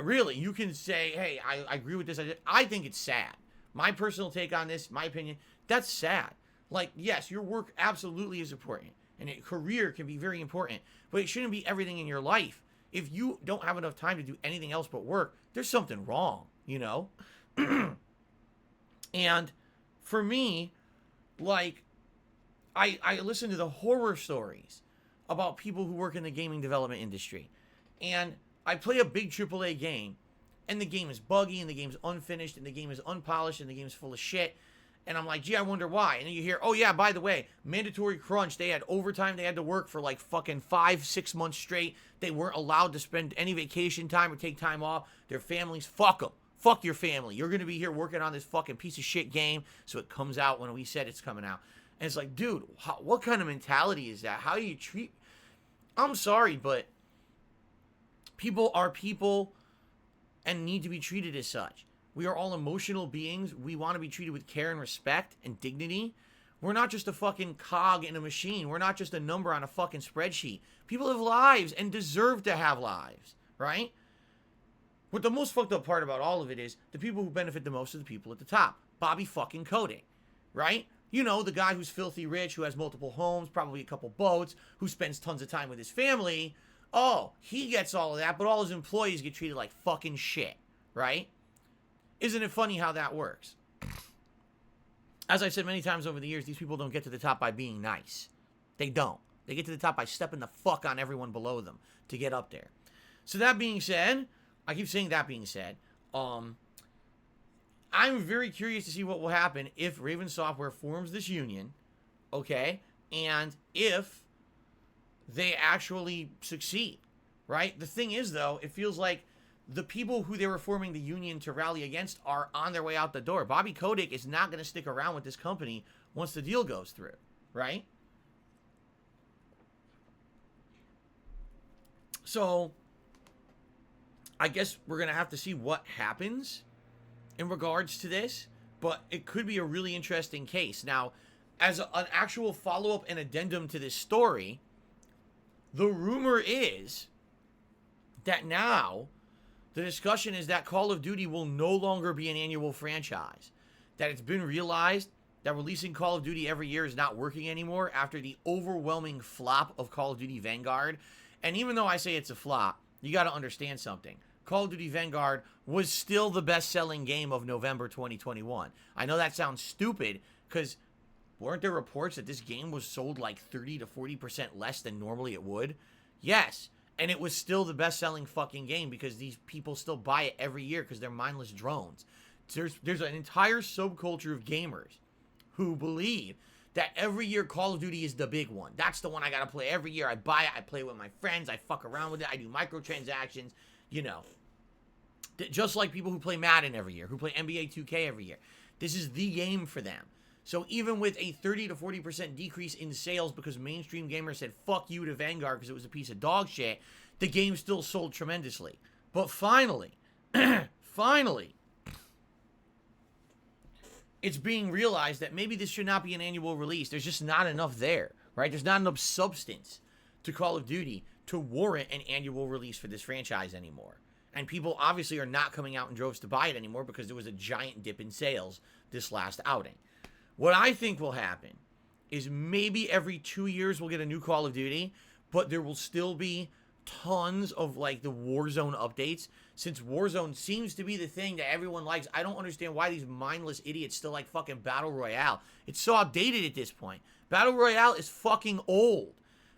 really, you can say, hey, I agree with this. I think it's sad. My personal take on this, my opinion, that's sad. Like, yes, your work absolutely is important, and a career can be very important, but it shouldn't be everything in your life. If you don't have enough time to do anything else but work, there's something wrong, you know? And for me, like, I listen to the horror stories about people who work in the gaming development industry. And I play a big AAA game, and the game is buggy, and the game's unfinished, and the game is unpolished, and the game's full of shit. And I'm like, gee, I wonder why. And then you hear, oh yeah, by the way, mandatory crunch. They had overtime. They had to work for like fucking 5-6 months straight. They weren't allowed to spend any vacation time or take time off. Their families, fuck them. Fuck your family. You're going to be here working on this fucking piece of shit game so it comes out when we said it's coming out. And it's like, dude, what kind of mentality is that? How do you treat... I'm sorry, but people are people and need to be treated as such. We are all emotional beings. We want to be treated with care and respect and dignity. We're not just a fucking cog in a machine. We're not just a number on a fucking spreadsheet. People have lives and deserve to have lives, right? But the most fucked up part about all of it is the people who benefit the most are the people at the top. Bobby fucking Kotick, right? You know, the guy who's filthy rich, who has multiple homes, probably a couple boats, who spends tons of time with his family. Oh, he gets all of that, but all his employees get treated like fucking shit, right? Isn't it funny how that works? As I've said many times over the years, these people don't get to the top by being nice. They don't. They get to the top by stepping the fuck on everyone below them to get up there. So that being said, I keep saying that being said, I'm very curious to see what will happen if Raven Software forms this union, okay, and if they actually succeed, right? The thing is, though, it feels like the people who they were forming the union to rally against are on their way out the door. Bobby Kotick is not going to stick around with this company once the deal goes through, right? So I guess we're going to have to see what happens in regards to this, but it could be a really interesting case. Now, as an actual follow-up and addendum to this story, the rumor is that now the discussion is that Call of Duty will no longer be an annual franchise. That it's been realized that releasing Call of Duty every year is not working anymore after the overwhelming flop of Call of Duty Vanguard. And even though I say it's a flop, you got to understand something. Call of Duty Vanguard was still the best-selling game of November 2021. I know that sounds stupid, because weren't there reports that this game was sold like 30 to 40% less than normally it would? Yes, and it was still the best-selling fucking game because these people still buy it every year because they're mindless drones. There's an entire subculture of gamers who believe that every year Call of Duty is the big one. That's the one I gotta play every year. I buy it, I play it with my friends, I fuck around with it, I do microtransactions, you know. Just like people who play Madden every year, who play NBA 2K every year. This is the game for them. So even with a 30 to 40% decrease in sales because mainstream gamers said fuck you to Vanguard because it was a piece of dog shit, the game still sold tremendously. But finally, finally, it's being realized that maybe this should not be an annual release. There's just not enough there, right? There's not enough substance to Call of Duty to warrant an annual release for this franchise anymore. And people obviously are not coming out in droves to buy it anymore because there was a giant dip in sales this last outing. What I think will happen is maybe every 2 years we'll get a new Call of Duty, but there will still be tons of like the Warzone updates. Since Warzone seems to be the thing that everyone likes, I don't understand why these mindless idiots still like fucking Battle Royale. It's so outdated at this point. Battle Royale is fucking old.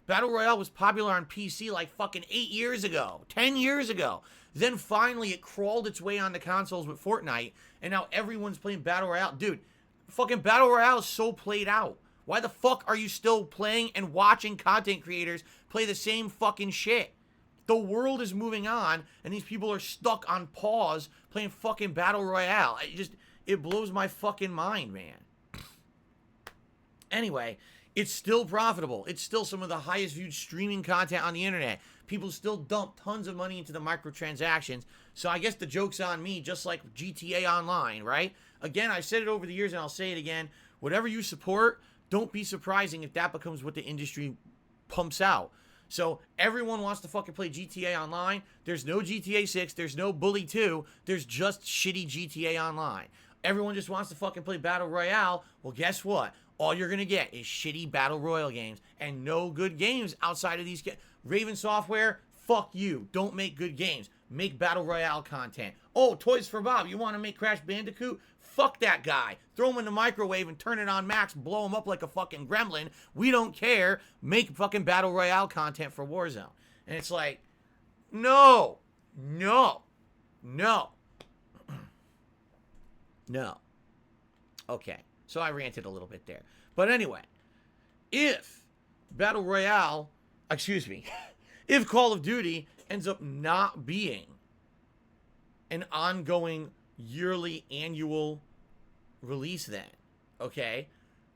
Battle Royale was popular on PC like fucking 8 years ago, 10 years ago. Then finally it crawled its way onto consoles with Fortnite, and now everyone's playing Battle Royale. Dude, fucking Battle Royale is so played out. Why the fuck are you still playing and watching content creators play the same fucking shit? The world is moving on, and these people are stuck on pause playing fucking Battle Royale. It blows my fucking mind, man. Anyway, it's still profitable. It's still some of the highest viewed streaming content on the internet. People still dump tons of money into the microtransactions. So I guess the joke's on me, just like GTA Online, right? Again, I said it over the years and I'll say it again. Whatever you support, don't be surprising if that becomes what the industry pumps out. So everyone wants to fucking play GTA Online. There's no GTA 6. There's no Bully 2. There's just shitty GTA Online. Everyone just wants to fucking play Battle Royale. Well, guess what? All you're going to get is shitty Battle Royale games and no good games outside of these games. Raven Software, fuck you. Don't make good games. Make Battle Royale content. Oh, Toys for Bob, you want to make Crash Bandicoot? Fuck that guy. Throw him in the microwave and turn it on max. Blow him up like a fucking gremlin. We don't care. Make fucking Battle Royale content for Warzone. And it's like, no. No. No. No. Okay. So I ranted a little bit there. But anyway, if Battle Royale, if Call of Duty ends up not being an ongoing yearly annual release then, okay,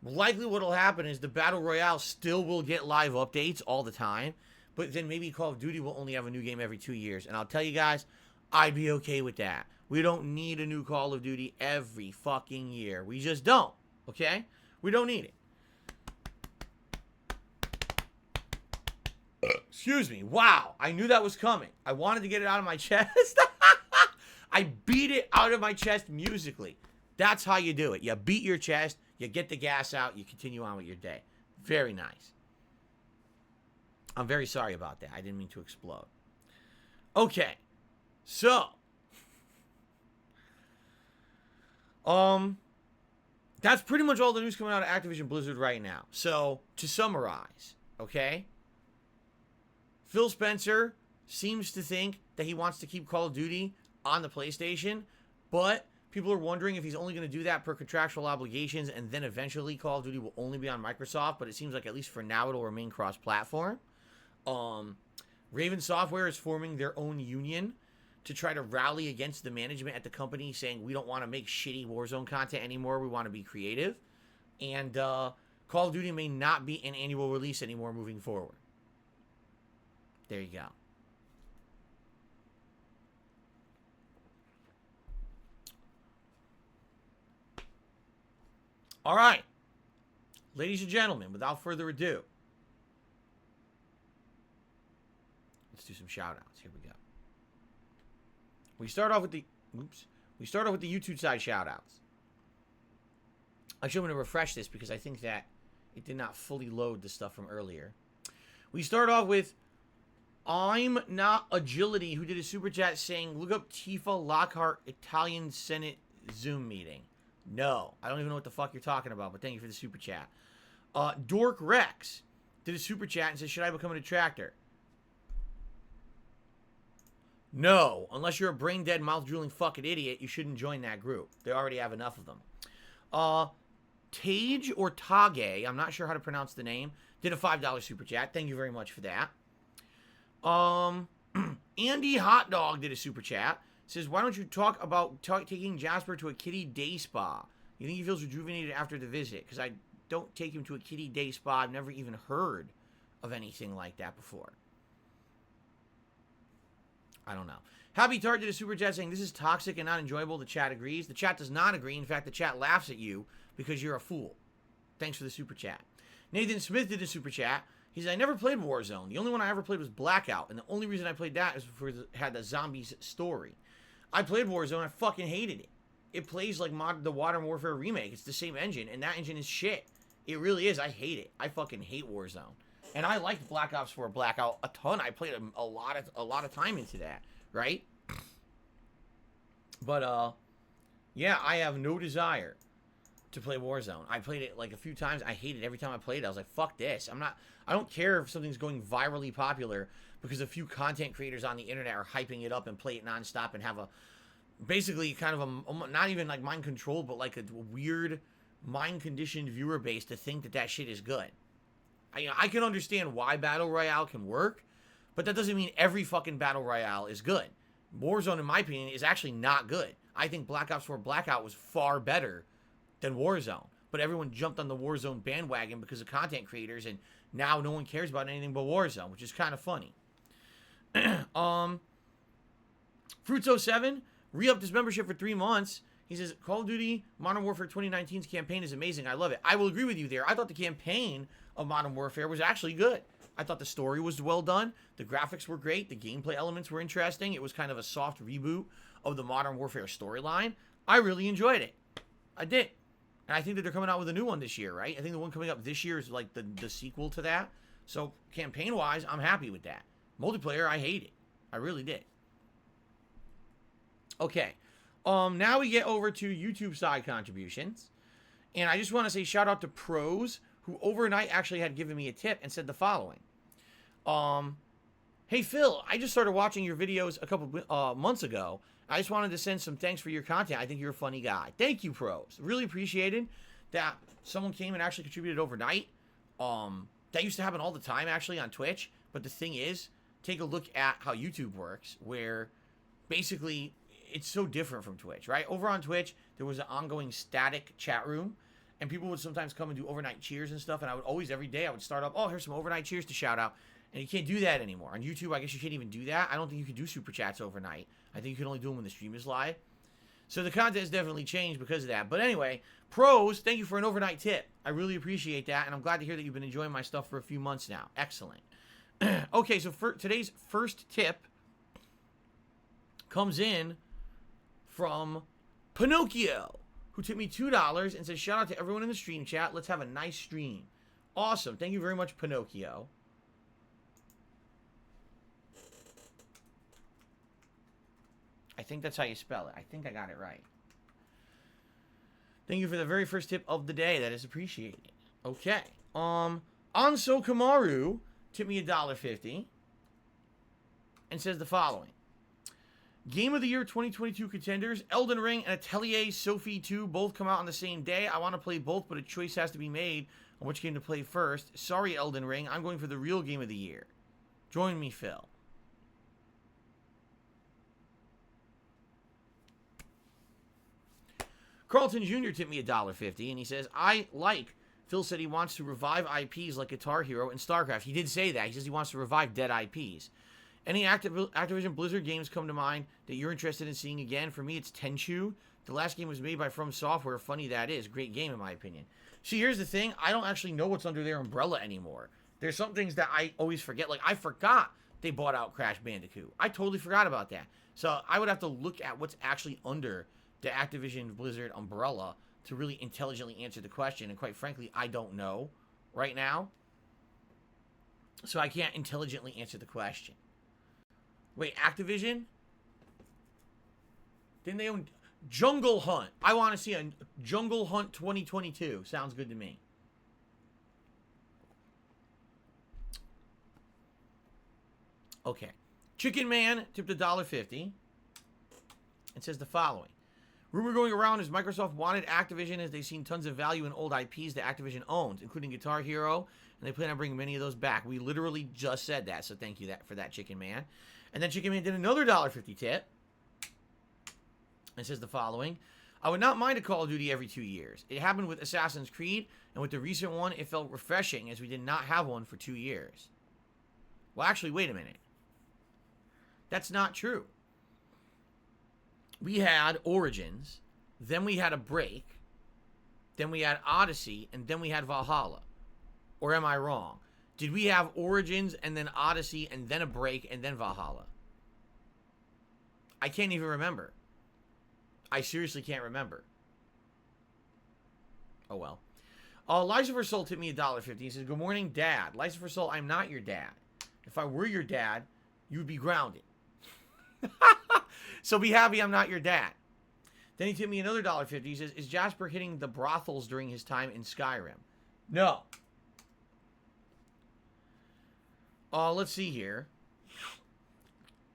likely what'll happen is the Battle Royale still will get live updates all the time, but then maybe Call of Duty will only have a new game every 2 years. And I'll tell you guys, I'd be okay with that. We don't need a new Call of Duty every fucking year. We just don't, okay? We don't need it. Excuse me. Wow. I knew that was coming. I wanted to get it out of my chest. I beat it out of my chest musically. That's how you do it. You beat your chest, you get the gas out, you continue on with your day. Very nice. I'm very sorry about that. I didn't mean to explode. Okay. So, that's pretty much all the news coming out of Activision Blizzard right now. So, to summarize, okay? Phil Spencer seems to think that he wants to keep Call of Duty on the PlayStation, but people are wondering if he's only going to do that per contractual obligations, and then eventually Call of Duty will only be on Microsoft, but it seems like at least for now it'll remain cross-platform. Raven Software is forming their own union to try to rally against the management at the company, saying we don't want to make shitty Warzone content anymore, we want to be creative. And Call of Duty may not be an annual release anymore moving forward. There you go. All right. Ladies and gentlemen, without further ado, let's do some shout-outs. Here we go. We start off with the YouTube side shout-outs. Actually, I'm going to refresh this because I think that it did not fully load the stuff from earlier. We start off with I'm Not Agility, who did a super chat saying, look up Tifa Lockhart Italian Senate Zoom meeting. No, I don't even know what the fuck you're talking about, but thank you for the super chat. Dork Rex did a super chat and said, should I become a detractor? No, unless you're a brain-dead, mouth-drooling fucking idiot, you shouldn't join that group. They already have enough of them. Tage or Tage, I'm not sure how to pronounce the name, did a $5 super chat. Thank you very much for that. Andy Hot Dog did a super chat. Says, why don't you talk about taking Jasper to a kiddie day spa? You think he feels rejuvenated after the visit? Because I don't take him to a kiddie day spa. I've never even heard of anything like that before. I don't know. Happy Tart did a super chat saying, this is toxic and not enjoyable. The chat agrees. The chat does not agree. In fact, the chat laughs at you because you're a fool. Thanks for the super chat. Nathan Smith did a super chat. He said, I never played Warzone. The only one I ever played was Blackout. And the only reason I played that is for it had the zombies story. I played Warzone. I fucking hated it. It plays like the Modern Warfare remake. It's the same engine, and that engine is shit. It really is. I hate it. I fucking hate Warzone. And I liked Black Ops 4 Blackout a ton. I played a lot of time into that, right? But yeah, I have no desire to play Warzone. I played it like a few times. I hated it every time I played it. I was like, fuck this. I don't care if something's going virally popular because a few content creators on the internet are hyping it up and play it nonstop and have a basically kind of a not even like mind controlled, but like a weird mind conditioned viewer base to think that that shit is good. I can understand why Battle Royale can work, but that doesn't mean every fucking Battle Royale is good. Warzone, in my opinion, is actually not good. I think Black Ops 4 Blackout was far better than Warzone. But everyone jumped on the Warzone bandwagon because of content creators, and now no one cares about anything but Warzone, which is kind of funny. Fruits07 re-upped his membership for 3 months. He says, Call of Duty Modern Warfare 2019's campaign is amazing. I love it. I will agree with you there. I thought the campaign of Modern Warfare was actually good. I thought the story was well done. The graphics were great. The gameplay elements were interesting. It was kind of a soft reboot of the Modern Warfare storyline. I really enjoyed it. I did. And I think that they're coming out with a new one this year, right? I think the one coming up this year is like the sequel to that. So campaign-wise, I'm happy with that. Multiplayer, I hate it. I really did. Okay. Now we get over to YouTube side contributions. And I just want to say shout out to Pros, who overnight actually had given me a tip and said the following. Hey Phil, I just started watching your videos a couple months ago. I just wanted to send some thanks for your content. I think you're a funny guy. Thank you, Pros. Really appreciated that someone came and actually contributed overnight. That used to happen all the time, actually, on Twitch. But the thing is, take a look at how YouTube works, where basically it's so different from Twitch, right? Over on Twitch, there was an ongoing static chat room, and people would sometimes come and do overnight cheers and stuff, and I would always, every day, I would start up, oh, here's some overnight cheers to shout out. And you can't do that anymore. On YouTube, I guess you can't even do that. I don't think you can do super chats overnight. I think you can only do them when the stream is live. So the content has definitely changed because of that. But anyway, Pros, thank you for an overnight tip. I really appreciate that, and I'm glad to hear that you've been enjoying my stuff for a few months now. Excellent. Okay, so for today's first tip comes in from Pinocchio, who tipped me $2 and says, shout out to everyone in the stream chat. Let's have a nice stream. Awesome. Thank you very much, Pinocchio. I think that's how you spell it. I think I got it right. Thank you for the very first tip of the day. That is appreciated. Okay. Anso Kamaru tipped me $1.50. and says the following. Game of the Year 2022 contenders, Elden Ring and Atelier Sophie 2 both come out on the same day. I want to play both, but a choice has to be made on which game to play first. Sorry, Elden Ring. I'm going for the real Game of the Year. Join me, Phil. Carlton Jr. tipped me $1.50, and he says, Phil said he wants to revive IPs like Guitar Hero and StarCraft. He did say that. He says he wants to revive dead IPs. Any Activision Blizzard games come to mind that you're interested in seeing again? For me, it's Tenchu. The last game was made by From Software. Funny that is. Great game, in my opinion. See, here's the thing. I don't actually know what's under their umbrella anymore. There's some things that I always forget. Like, I forgot they bought out Crash Bandicoot. I totally forgot about that. So I would have to look at what's actually under the Activision Blizzard umbrella to really intelligently answer the question. And quite frankly, I don't know right now. So I can't intelligently answer the question. Wait, Activision? Didn't they own Jungle Hunt? I want to see a Jungle Hunt 2022. Sounds good to me. Okay. Chicken Man tipped $1.50 and says the following. Rumor going around is Microsoft wanted Activision as they've seen tons of value in old IPs that Activision owns, including Guitar Hero, and they plan on bringing many of those back. We literally just said that, so thank you for that, Chicken Man. And then Chicken Man did another $1.50 tip and says the following. I would not mind a Call of Duty every 2 years. It happened with Assassin's Creed, and with the recent one, it felt refreshing as we did not have one for 2 years. Well, actually, wait a minute. That's not true. We had Origins, then we had a break, then we had Odyssey, and then we had Valhalla. Or am I wrong? Did we have Origins, and then Odyssey, and then a break, and then Valhalla? I can't even remember. I seriously can't remember. Oh, well. Lucifer Soul tipped me $1.50. He says, good morning, Dad. Lucifer Soul, I'm not your dad. If I were your dad, you would be grounded. So be happy I'm not your dad. Then he tipped me another $1.50. He says, is Jasper hitting the brothels during his time in Skyrim? No. Let's see here.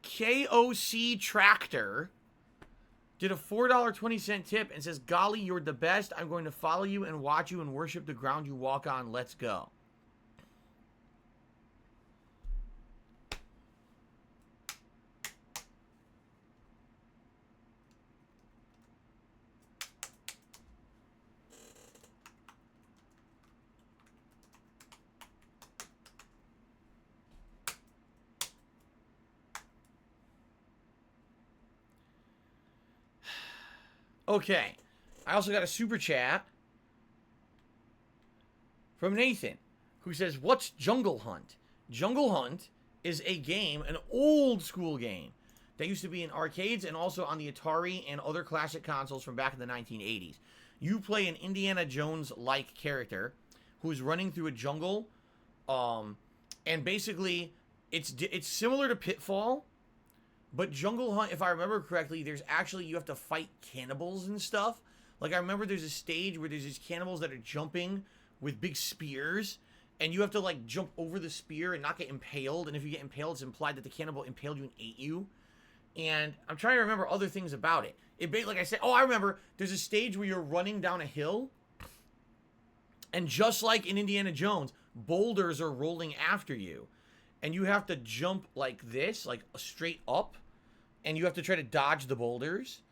KOC Tractor did a $4.20 tip and says, golly, you're the best. I'm going to follow you and watch you and worship the ground you walk on. Let's go. Okay, I also got a super chat from Nathan, who says, what's Jungle Hunt? Jungle Hunt is a game, an old school game, that used to be in arcades and also on the Atari and other classic consoles from back in the 1980s. You play an Indiana Jones-like character who is running through a jungle, and basically, it's similar to Pitfall. But Jungle Hunt, if I remember correctly, there's actually, you have to fight cannibals and stuff. Like, I remember there's a stage where there's these cannibals that are jumping with big spears, and you have to, like, jump over the spear and not get impaled. And if you get impaled, it's implied that the cannibal impaled you and ate you. And I'm trying to remember other things about it. Like I said, I remember, there's a stage where you're running down a hill, and just like in Indiana Jones, boulders are rolling after you. And you have to jump like this, like straight up. And you have to try to dodge the boulders.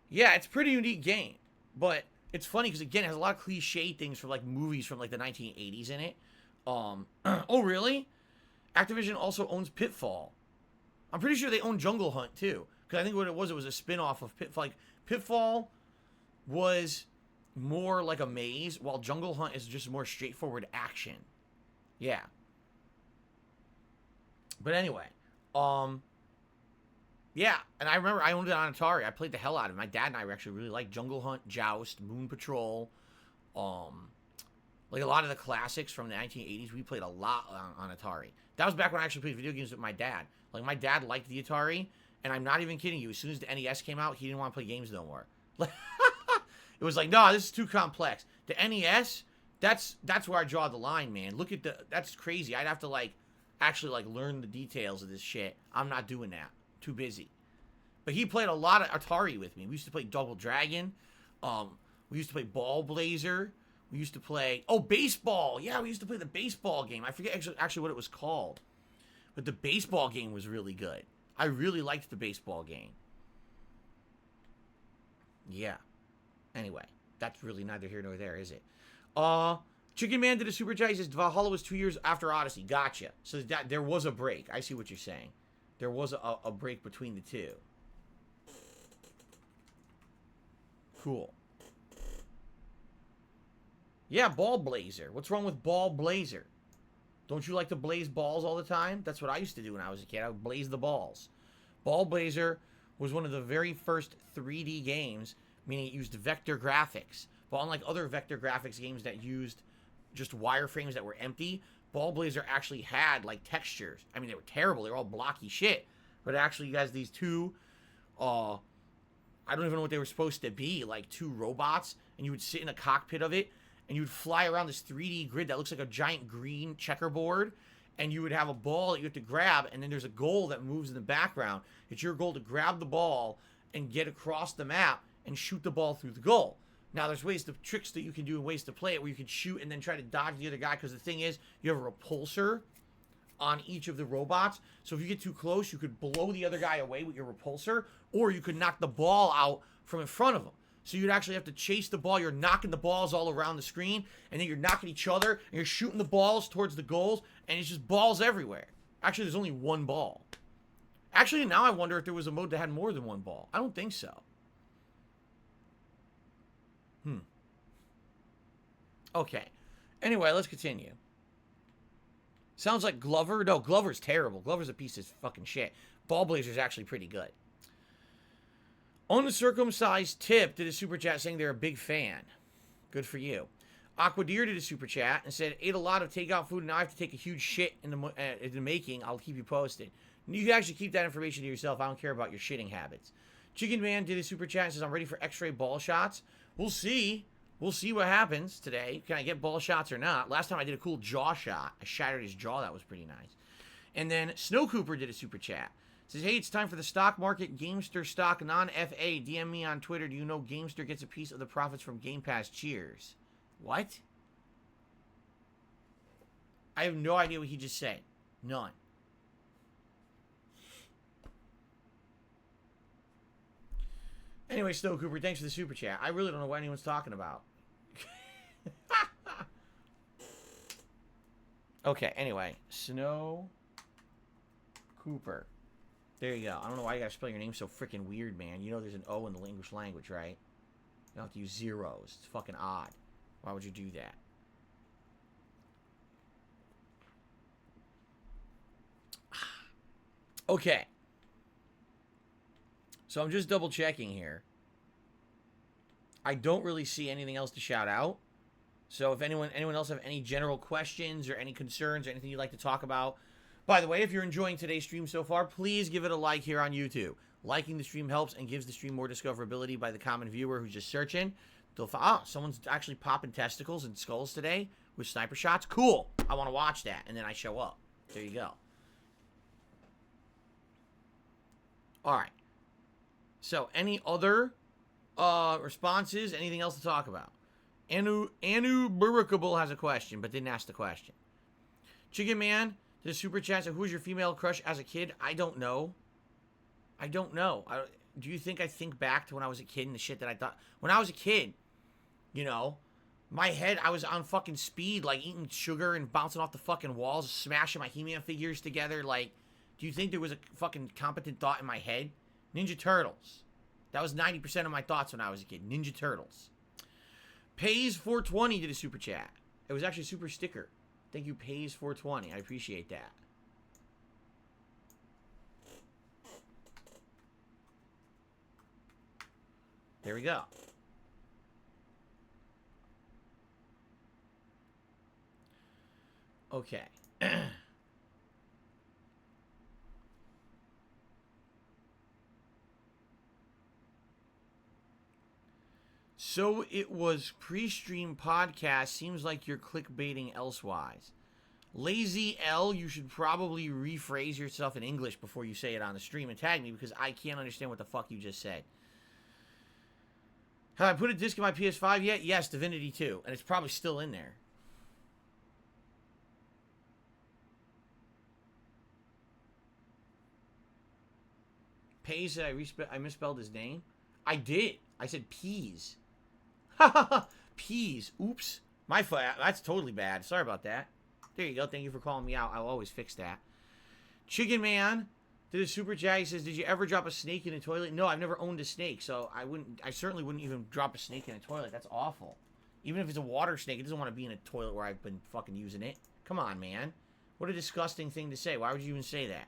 Yeah, it's a pretty unique game. But it's funny because, again, it has a lot of cliche things from, like, movies from, like, the 1980s in it. Oh, really? Activision also owns Pitfall. I'm pretty sure they own Jungle Hunt, too. Because I think what it was a spin-off of Pitfall. Like, Pitfall was more like a maze, while Jungle Hunt is just more straightforward action. Yeah. But anyway, yeah, and I remember I owned it on Atari. I played the hell out of it. My dad and I actually really liked Jungle Hunt, Joust, Moon Patrol, like a lot of the classics from the 1980s. We played a lot on Atari. That was back when I actually played video games with my dad. Like, my dad liked the Atari, and I'm not even kidding you. As soon as the NES came out, he didn't want to play games no more. It was like, no, this is too complex. The NES, that's where I draw the line, man. Look at that's crazy. I'd have to, like, actually like learn the details of this shit. I'm not doing that. Too busy. But he played a lot of Atari with me. We used to play Double Dragon. We used to play Ball Blazer. We used to play baseball. Yeah, we used to play the baseball game. I forget actually what it was called. But the baseball game was really good. I really liked the baseball game. Yeah. Anyway, that's really neither here nor there, is it? Chicken Man did a super chat. He says Valhalla was 2 years after Odyssey. Gotcha. So that there was a break. I see what you're saying. There was a break between the two. Cool. Yeah, Ball Blazer. What's wrong with Ball Blazer? Don't you like to blaze balls all the time? That's what I used to do when I was a kid. I would blaze the balls. Ball Blazer was one of the very first 3D games, meaning it used vector graphics. But unlike other vector graphics games that used just wireframes that were empty, Ball Blazer actually had like textures. I mean, they were terrible. They were all blocky shit. But actually, you guys, these two, I don't even know what they were supposed to be, like two robots, and you would sit in a cockpit of it, and you would fly around this 3D grid that looks like a giant green checkerboard, and you would have a ball that you have to grab, and then there's a goal that moves in the background. It's your goal to grab the ball and get across the map and shoot the ball through the goal. Now, there's tricks that you can do and ways to play it where you can shoot and then try to dodge the other guy, because the thing is, you have a repulsor on each of the robots. So if you get too close, you could blow the other guy away with your repulsor, or you could knock the ball out from in front of him. So you'd actually have to chase the ball. You're knocking the balls all around the screen, and then you're knocking each other, and you're shooting the balls towards the goals, and it's just balls everywhere. Actually, there's only one ball. Actually, now I wonder if there was a mode that had more than one ball. I don't think so. Okay. Anyway, let's continue. Sounds like Glover. No, Glover's terrible. Glover's a piece of fucking shit. Ball Blazer's actually pretty good. Uncircumcised Tip did a super chat saying they're a big fan. Good for you. Aquadeer did a super chat and said, ate a lot of takeout food and now I have to take a huge shit in the making. I'll keep you posted. You can actually keep that information to yourself. I don't care about your shitting habits. Chicken Man did a super chat and says, I'm ready for x-ray ball shots. We'll see. We'll see what happens today. Can I get ball shots or not? Last time I did a cool jaw shot. I shattered his jaw. That was pretty nice. And then Snow Cooper did a super chat. Says, hey, it's time for the stock market. Gamester stock non-FA. DM me on Twitter. Do you know Gamester gets a piece of the profits from Game Pass? Cheers. What? I have no idea what he just said. None. Anyway, Snow Cooper, thanks for the super chat. I really don't know what anyone's talking about. Okay, anyway. Snow Cooper. There you go. I don't know why you gotta spell your name so freaking weird, man. You know there's an O in the English language, right? You don't have to use zeros. It's fucking odd. Why would you do that? Okay. So I'm just double checking here. I don't really see anything else to shout out. So if anyone else have any general questions or any concerns or anything you'd like to talk about. By the way, if you're enjoying today's stream so far, please give it a like here on YouTube. Liking the stream helps and gives the stream more discoverability by the common viewer who's just searching. Someone's actually popping testicles and skulls today with sniper shots. Cool. I want to watch that. And then I show up. There you go. All right. So, any other responses? Anything else to talk about? Anu Burikable has a question, but didn't ask the question. Chicken Man, the super chat said, who was your female crush as a kid? I don't know. I don't know. Do you think I think back to when I was a kid and the shit that I thought? When I was a kid, you know, my head, I was on fucking speed, like eating sugar and bouncing off the fucking walls, smashing my He-Man figures together. Like, do you think there was a fucking competent thought in my head? Ninja Turtles. That was 90% of my thoughts when I was a kid. Ninja Turtles. Pays420 did a super chat. It was actually a super sticker. Thank you, Pays420. I appreciate that. There we go. Okay. So it was PreStream podcast. Seems like you're clickbaiting elsewise. Lazy L, you should probably rephrase yourself in English before you say it on the stream and tag me because I can't understand what the fuck you just said. Have I put a disc in my PS5 yet? Yes, Divinity 2, and it's probably still in there. Pays said I misspelled his name. I did. I said peas. Peas. Oops. My foot. That's totally bad. Sorry about that. There you go. Thank you for calling me out. I'll always fix that. Chicken Man did a super chat. He says, "Did you ever drop a snake in a toilet?" No, I've never owned a snake, so I certainly wouldn't even drop a snake in a toilet. That's awful. Even if it's a water snake, it doesn't want to be in a toilet where I've been fucking using it. Come on, man. What a disgusting thing to say. Why would you even say that?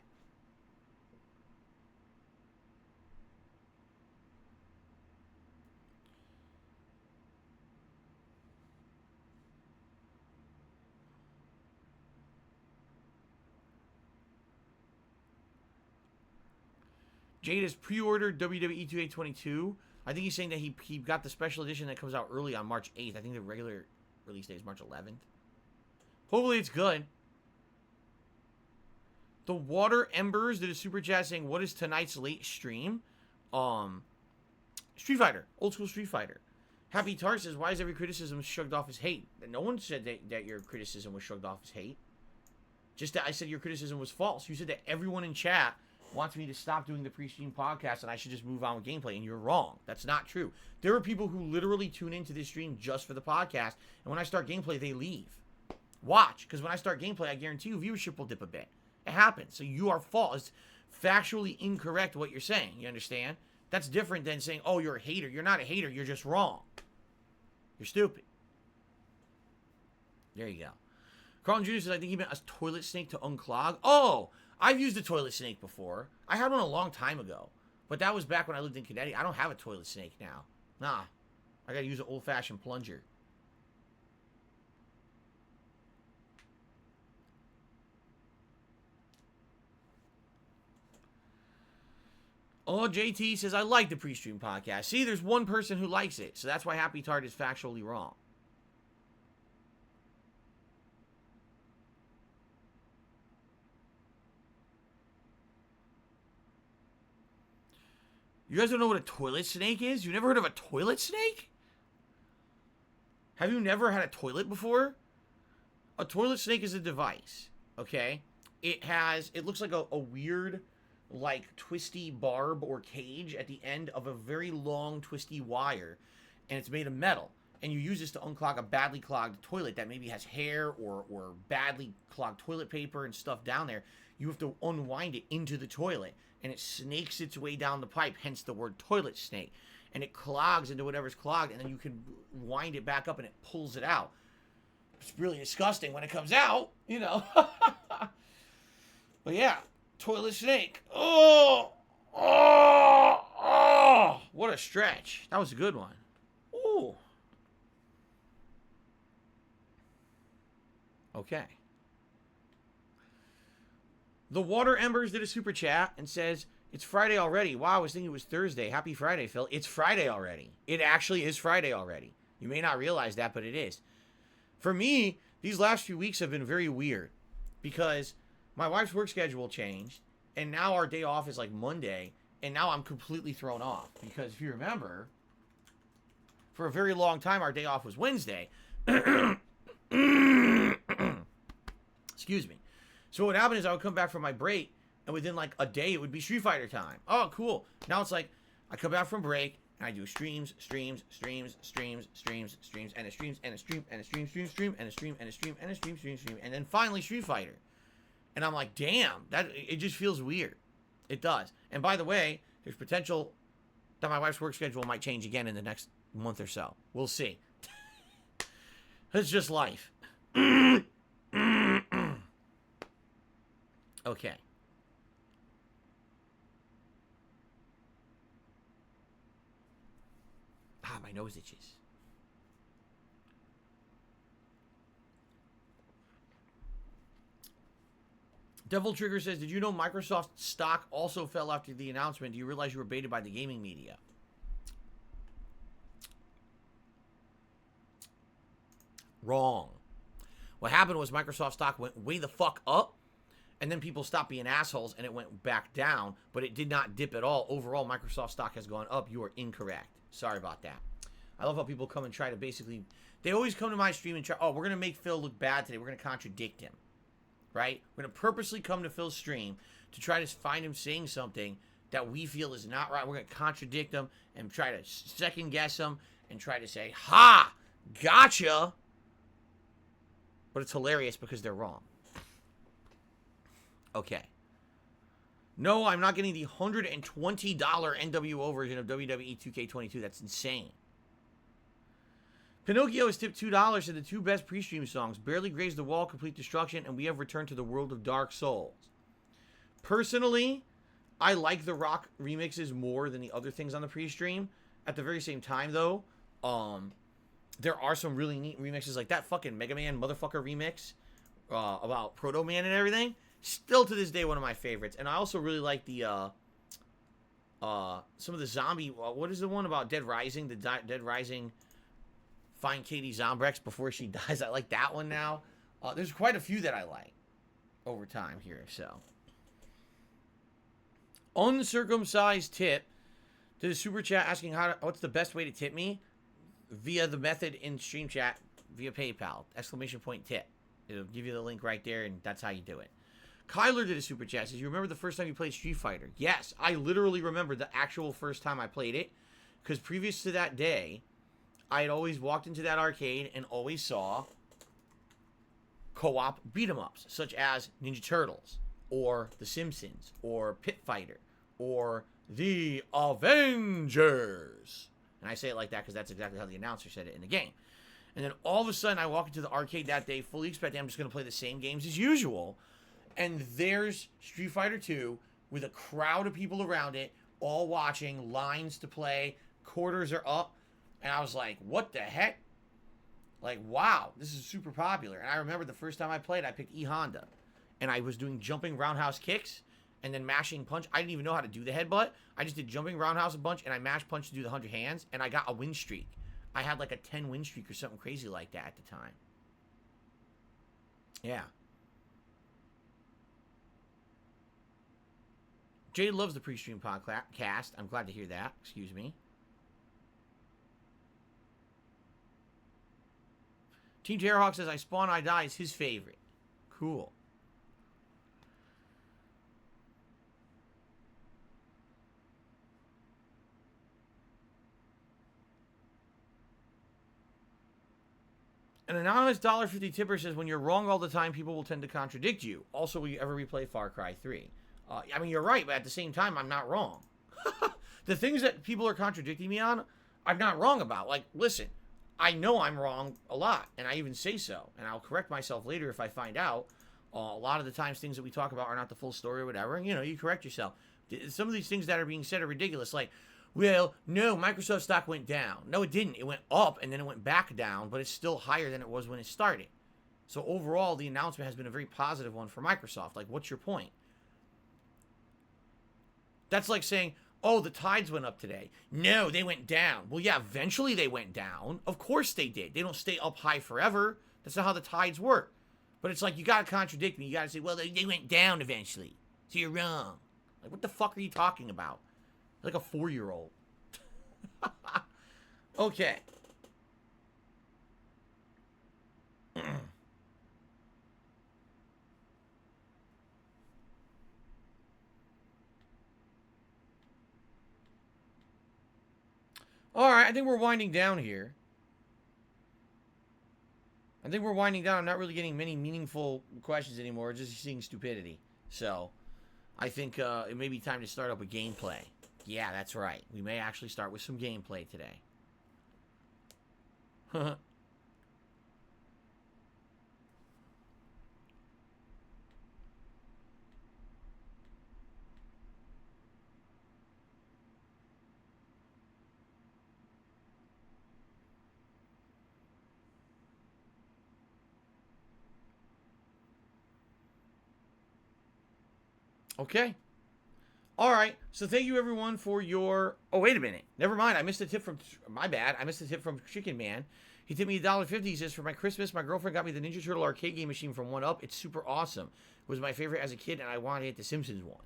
Jade has pre-ordered WWE 2K22. I think he's saying that he got the special edition that comes out early on March 8th. I think the regular release date is March 11th. Hopefully it's good. The Water Embers did a super chat saying, "What is tonight's late stream?" Street Fighter. Old school Street Fighter. Happy Tar says, "Why is every criticism shrugged off as hate?" No one said that your criticism was shrugged off as hate. Just that I said your criticism was false. You said that everyone in chat wants me to stop doing the pre-stream podcast and I should just move on with gameplay, and you're wrong. That's not true. There are people who literally tune into this stream just for the podcast, and when I start gameplay, they leave. Watch, because when I start gameplay, I guarantee you viewership will dip a bit. It happens. So you are false. It's factually incorrect what you're saying. You understand? That's different than saying, "Oh, you're a hater." You're not a hater. You're just wrong. You're stupid. There you go. Carlton Jr. says, "I think he meant a toilet snake to unclog." Oh, I've used a toilet snake before. I had one a long time ago. But that was back when I lived in Connecticut. I don't have a toilet snake now. Nah. I gotta use an old-fashioned plunger. Oh, JT says, "I like the pre-stream podcast." See, there's one person who likes it. So that's why Happy Tart is factually wrong. You guys don't know what a toilet snake is? You never heard of a toilet snake? Have you never had a toilet before? A toilet snake is a device, okay? It looks like a weird, like, twisty barb or cage at the end of a very long, twisty wire, and it's made of metal. And you use this to unclog a badly clogged toilet that maybe has hair or badly clogged toilet paper and stuff down there. You have to unwind it into the toilet, and it snakes its way down the pipe, hence the word toilet snake. And it clogs into whatever's clogged, and then you can wind it back up, and it pulls it out. It's really disgusting when it comes out, you know. But yeah, toilet snake. Oh, what a stretch. That was a good one. Ooh. Okay. The Water Embers did a super chat and says, "It's Friday already. Wow, I was thinking it was Thursday. Happy Friday, Phil." It's Friday already. It actually is Friday already. You may not realize that, but it is. For me, these last few weeks have been very weird because my wife's work schedule changed, and now our day off is like Monday, and now I'm completely thrown off because if you remember, for a very long time, our day off was Wednesday. Excuse me. So what happened is I would come back from my break, and within like a day, it would be Street Fighter time. Oh, cool. Now it's like I come back from break, and I do streams, and a stream, and a stream, and a stream, and a stream, and a stream, and then finally Street Fighter. And I'm like, damn, it just feels weird. It does. And by the way, there's potential that my wife's work schedule might change again in the next month or so. We'll see. It's just life. Okay. My nose itches. Devil Trigger says, "Did you know Microsoft stock also fell after the announcement? Do you realize you were baited by the gaming media?" Wrong. What happened was Microsoft stock went way the fuck up, and then people stopped being assholes, and it went back down, but it did not dip at all. Overall, Microsoft stock has gone up. You are incorrect. Sorry about that. I love how people come and try to basically... They always come to my stream and try, oh, we're going to make Phil look bad today. We're going to contradict him, right? We're going to purposely come to Phil's stream to try to find him saying something that we feel is not right. We're going to contradict him and try to second guess him and try to say, ha, gotcha. But it's hilarious because they're wrong. Okay. No, I'm not getting the $120 NWO version of WWE 2K22. That's insane. Pinocchio is tipped $2 to the two best pre-stream songs, Barely Grazed the Wall, Complete Destruction, and We Have Returned to the World of Dark Souls. Personally, I like the rock remixes more than the other things on the pre-stream. At the very same time, though, there are some really neat remixes, like that fucking Mega Man motherfucker remix about Proto Man and everything. Still to this day, one of my favorites. And I also really like the some of the zombie. What is the one about Dead Rising? The Dead Rising. Find Katie Zombrex before she dies. I like that one now. There's quite a few that I like over time here. So, uncircumcised tip to the super chat asking what's the best way to tip me via the method in stream chat via PayPal. Exclamation point tip. It'll give you the link right there, and that's how you do it. Kyler did a super chat. Says, you remember the first time you played Street Fighter? Yes, I literally remember the actual first time I played it, because previous to that day, I had always walked into that arcade and always saw co-op beat-em-ups, such as Ninja Turtles, or The Simpsons, or Pit Fighter, or The Avengers. And I say it like that because that's exactly how the announcer said it in the game. And then all of a sudden, I walk into the arcade that day, fully expecting I'm just going to play the same games as usual. And there's Street Fighter 2 with a crowd of people around it, all watching, lines to play, quarters are up. And I was like, what the heck? Like, wow, this is super popular. And I remember the first time I played, I picked E Honda. And I was doing jumping roundhouse kicks and then mashing punch. I didn't even know how to do the headbutt. I just did jumping roundhouse a bunch and I mashed punch to do the 100 hands. And I got a win streak. I had like a 10 win streak or something crazy like that at the time. Yeah. Jade loves the pre-stream podcast. I'm glad to hear that. Excuse me. Team Terrorhawk says, I Spawn, I Die is his favorite. Cool. An anonymous $1.50 tipper says, when you're wrong all the time, people will tend to contradict you. Also, will you ever replay Far Cry 3? I mean, you're right, but at the same time, I'm not wrong. The things that people are contradicting me on, I'm not wrong about. Like, listen, I know I'm wrong a lot, and I even say so. And I'll correct myself later if I find out. A lot of the times, things that we talk about are not the full story or whatever. And, you know, you correct yourself. Some of these things that are being said are ridiculous. Like, well, no, Microsoft stock went down. No, it didn't. It went up, and then it went back down, but it's still higher than it was when it started. So overall, the announcement has been a very positive one for Microsoft. Like, what's your point? That's like saying, oh, the tides went up today. No, they went down. Well, yeah, eventually they went down. Of course they did. They don't stay up high forever. That's not how the tides work. But it's like, you got to contradict me. You got to say, well, they went down eventually. So you're wrong. Like, what the fuck are you talking about? Like a 4-year-old. Okay. All right, I think we're winding down here. I'm not really getting many meaningful questions anymore, just seeing stupidity. So, I think it may be time to start up a gameplay. Yeah, that's right. We may actually start with some gameplay today. Okay. All right. So thank you everyone for your... Oh, wait a minute. Never mind. I missed a tip from... My bad. I missed a tip from Chicken Man. He tipped me $1.50. He says, for my Christmas, my girlfriend got me the Ninja Turtle arcade game machine from 1UP. It's super awesome. It was my favorite as a kid, and I wanted to get the Simpsons one.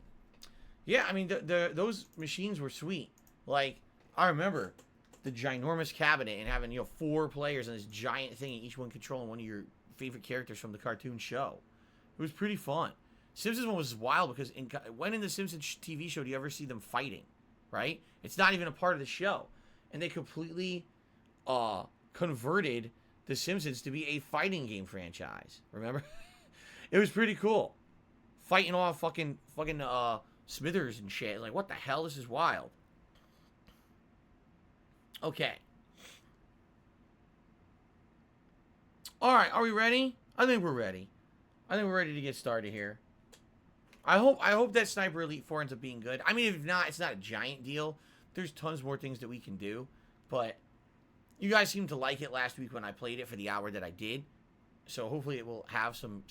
Yeah, I mean, those machines were sweet. Like, I remember the ginormous cabinet and having, 4 players and this giant thing, and each one controlling one of your favorite characters from the cartoon show. It was pretty fun. Simpsons one was wild because when in the Simpsons TV show do you ever see them fighting, right? It's not even a part of the show. And they completely converted the Simpsons to be a fighting game franchise. Remember? It was pretty cool. Fighting off fucking Smithers and shit. Like, what the hell? This is wild. Okay. Alright, are we ready? I think we're ready. I think we're ready to get started here. I hope that Sniper Elite 4 ends up being good. I mean, if not, it's not a giant deal. There's tons more things that we can do. But you guys seemed to like it last week when I played it for the hour that I did. So hopefully it will have some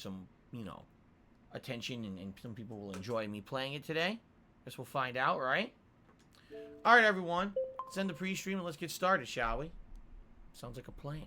attention and some people will enjoy me playing it today. Guess we'll find out, right? Alright, everyone. Let's end the pre-stream and let's get started, shall we? Sounds like a plan.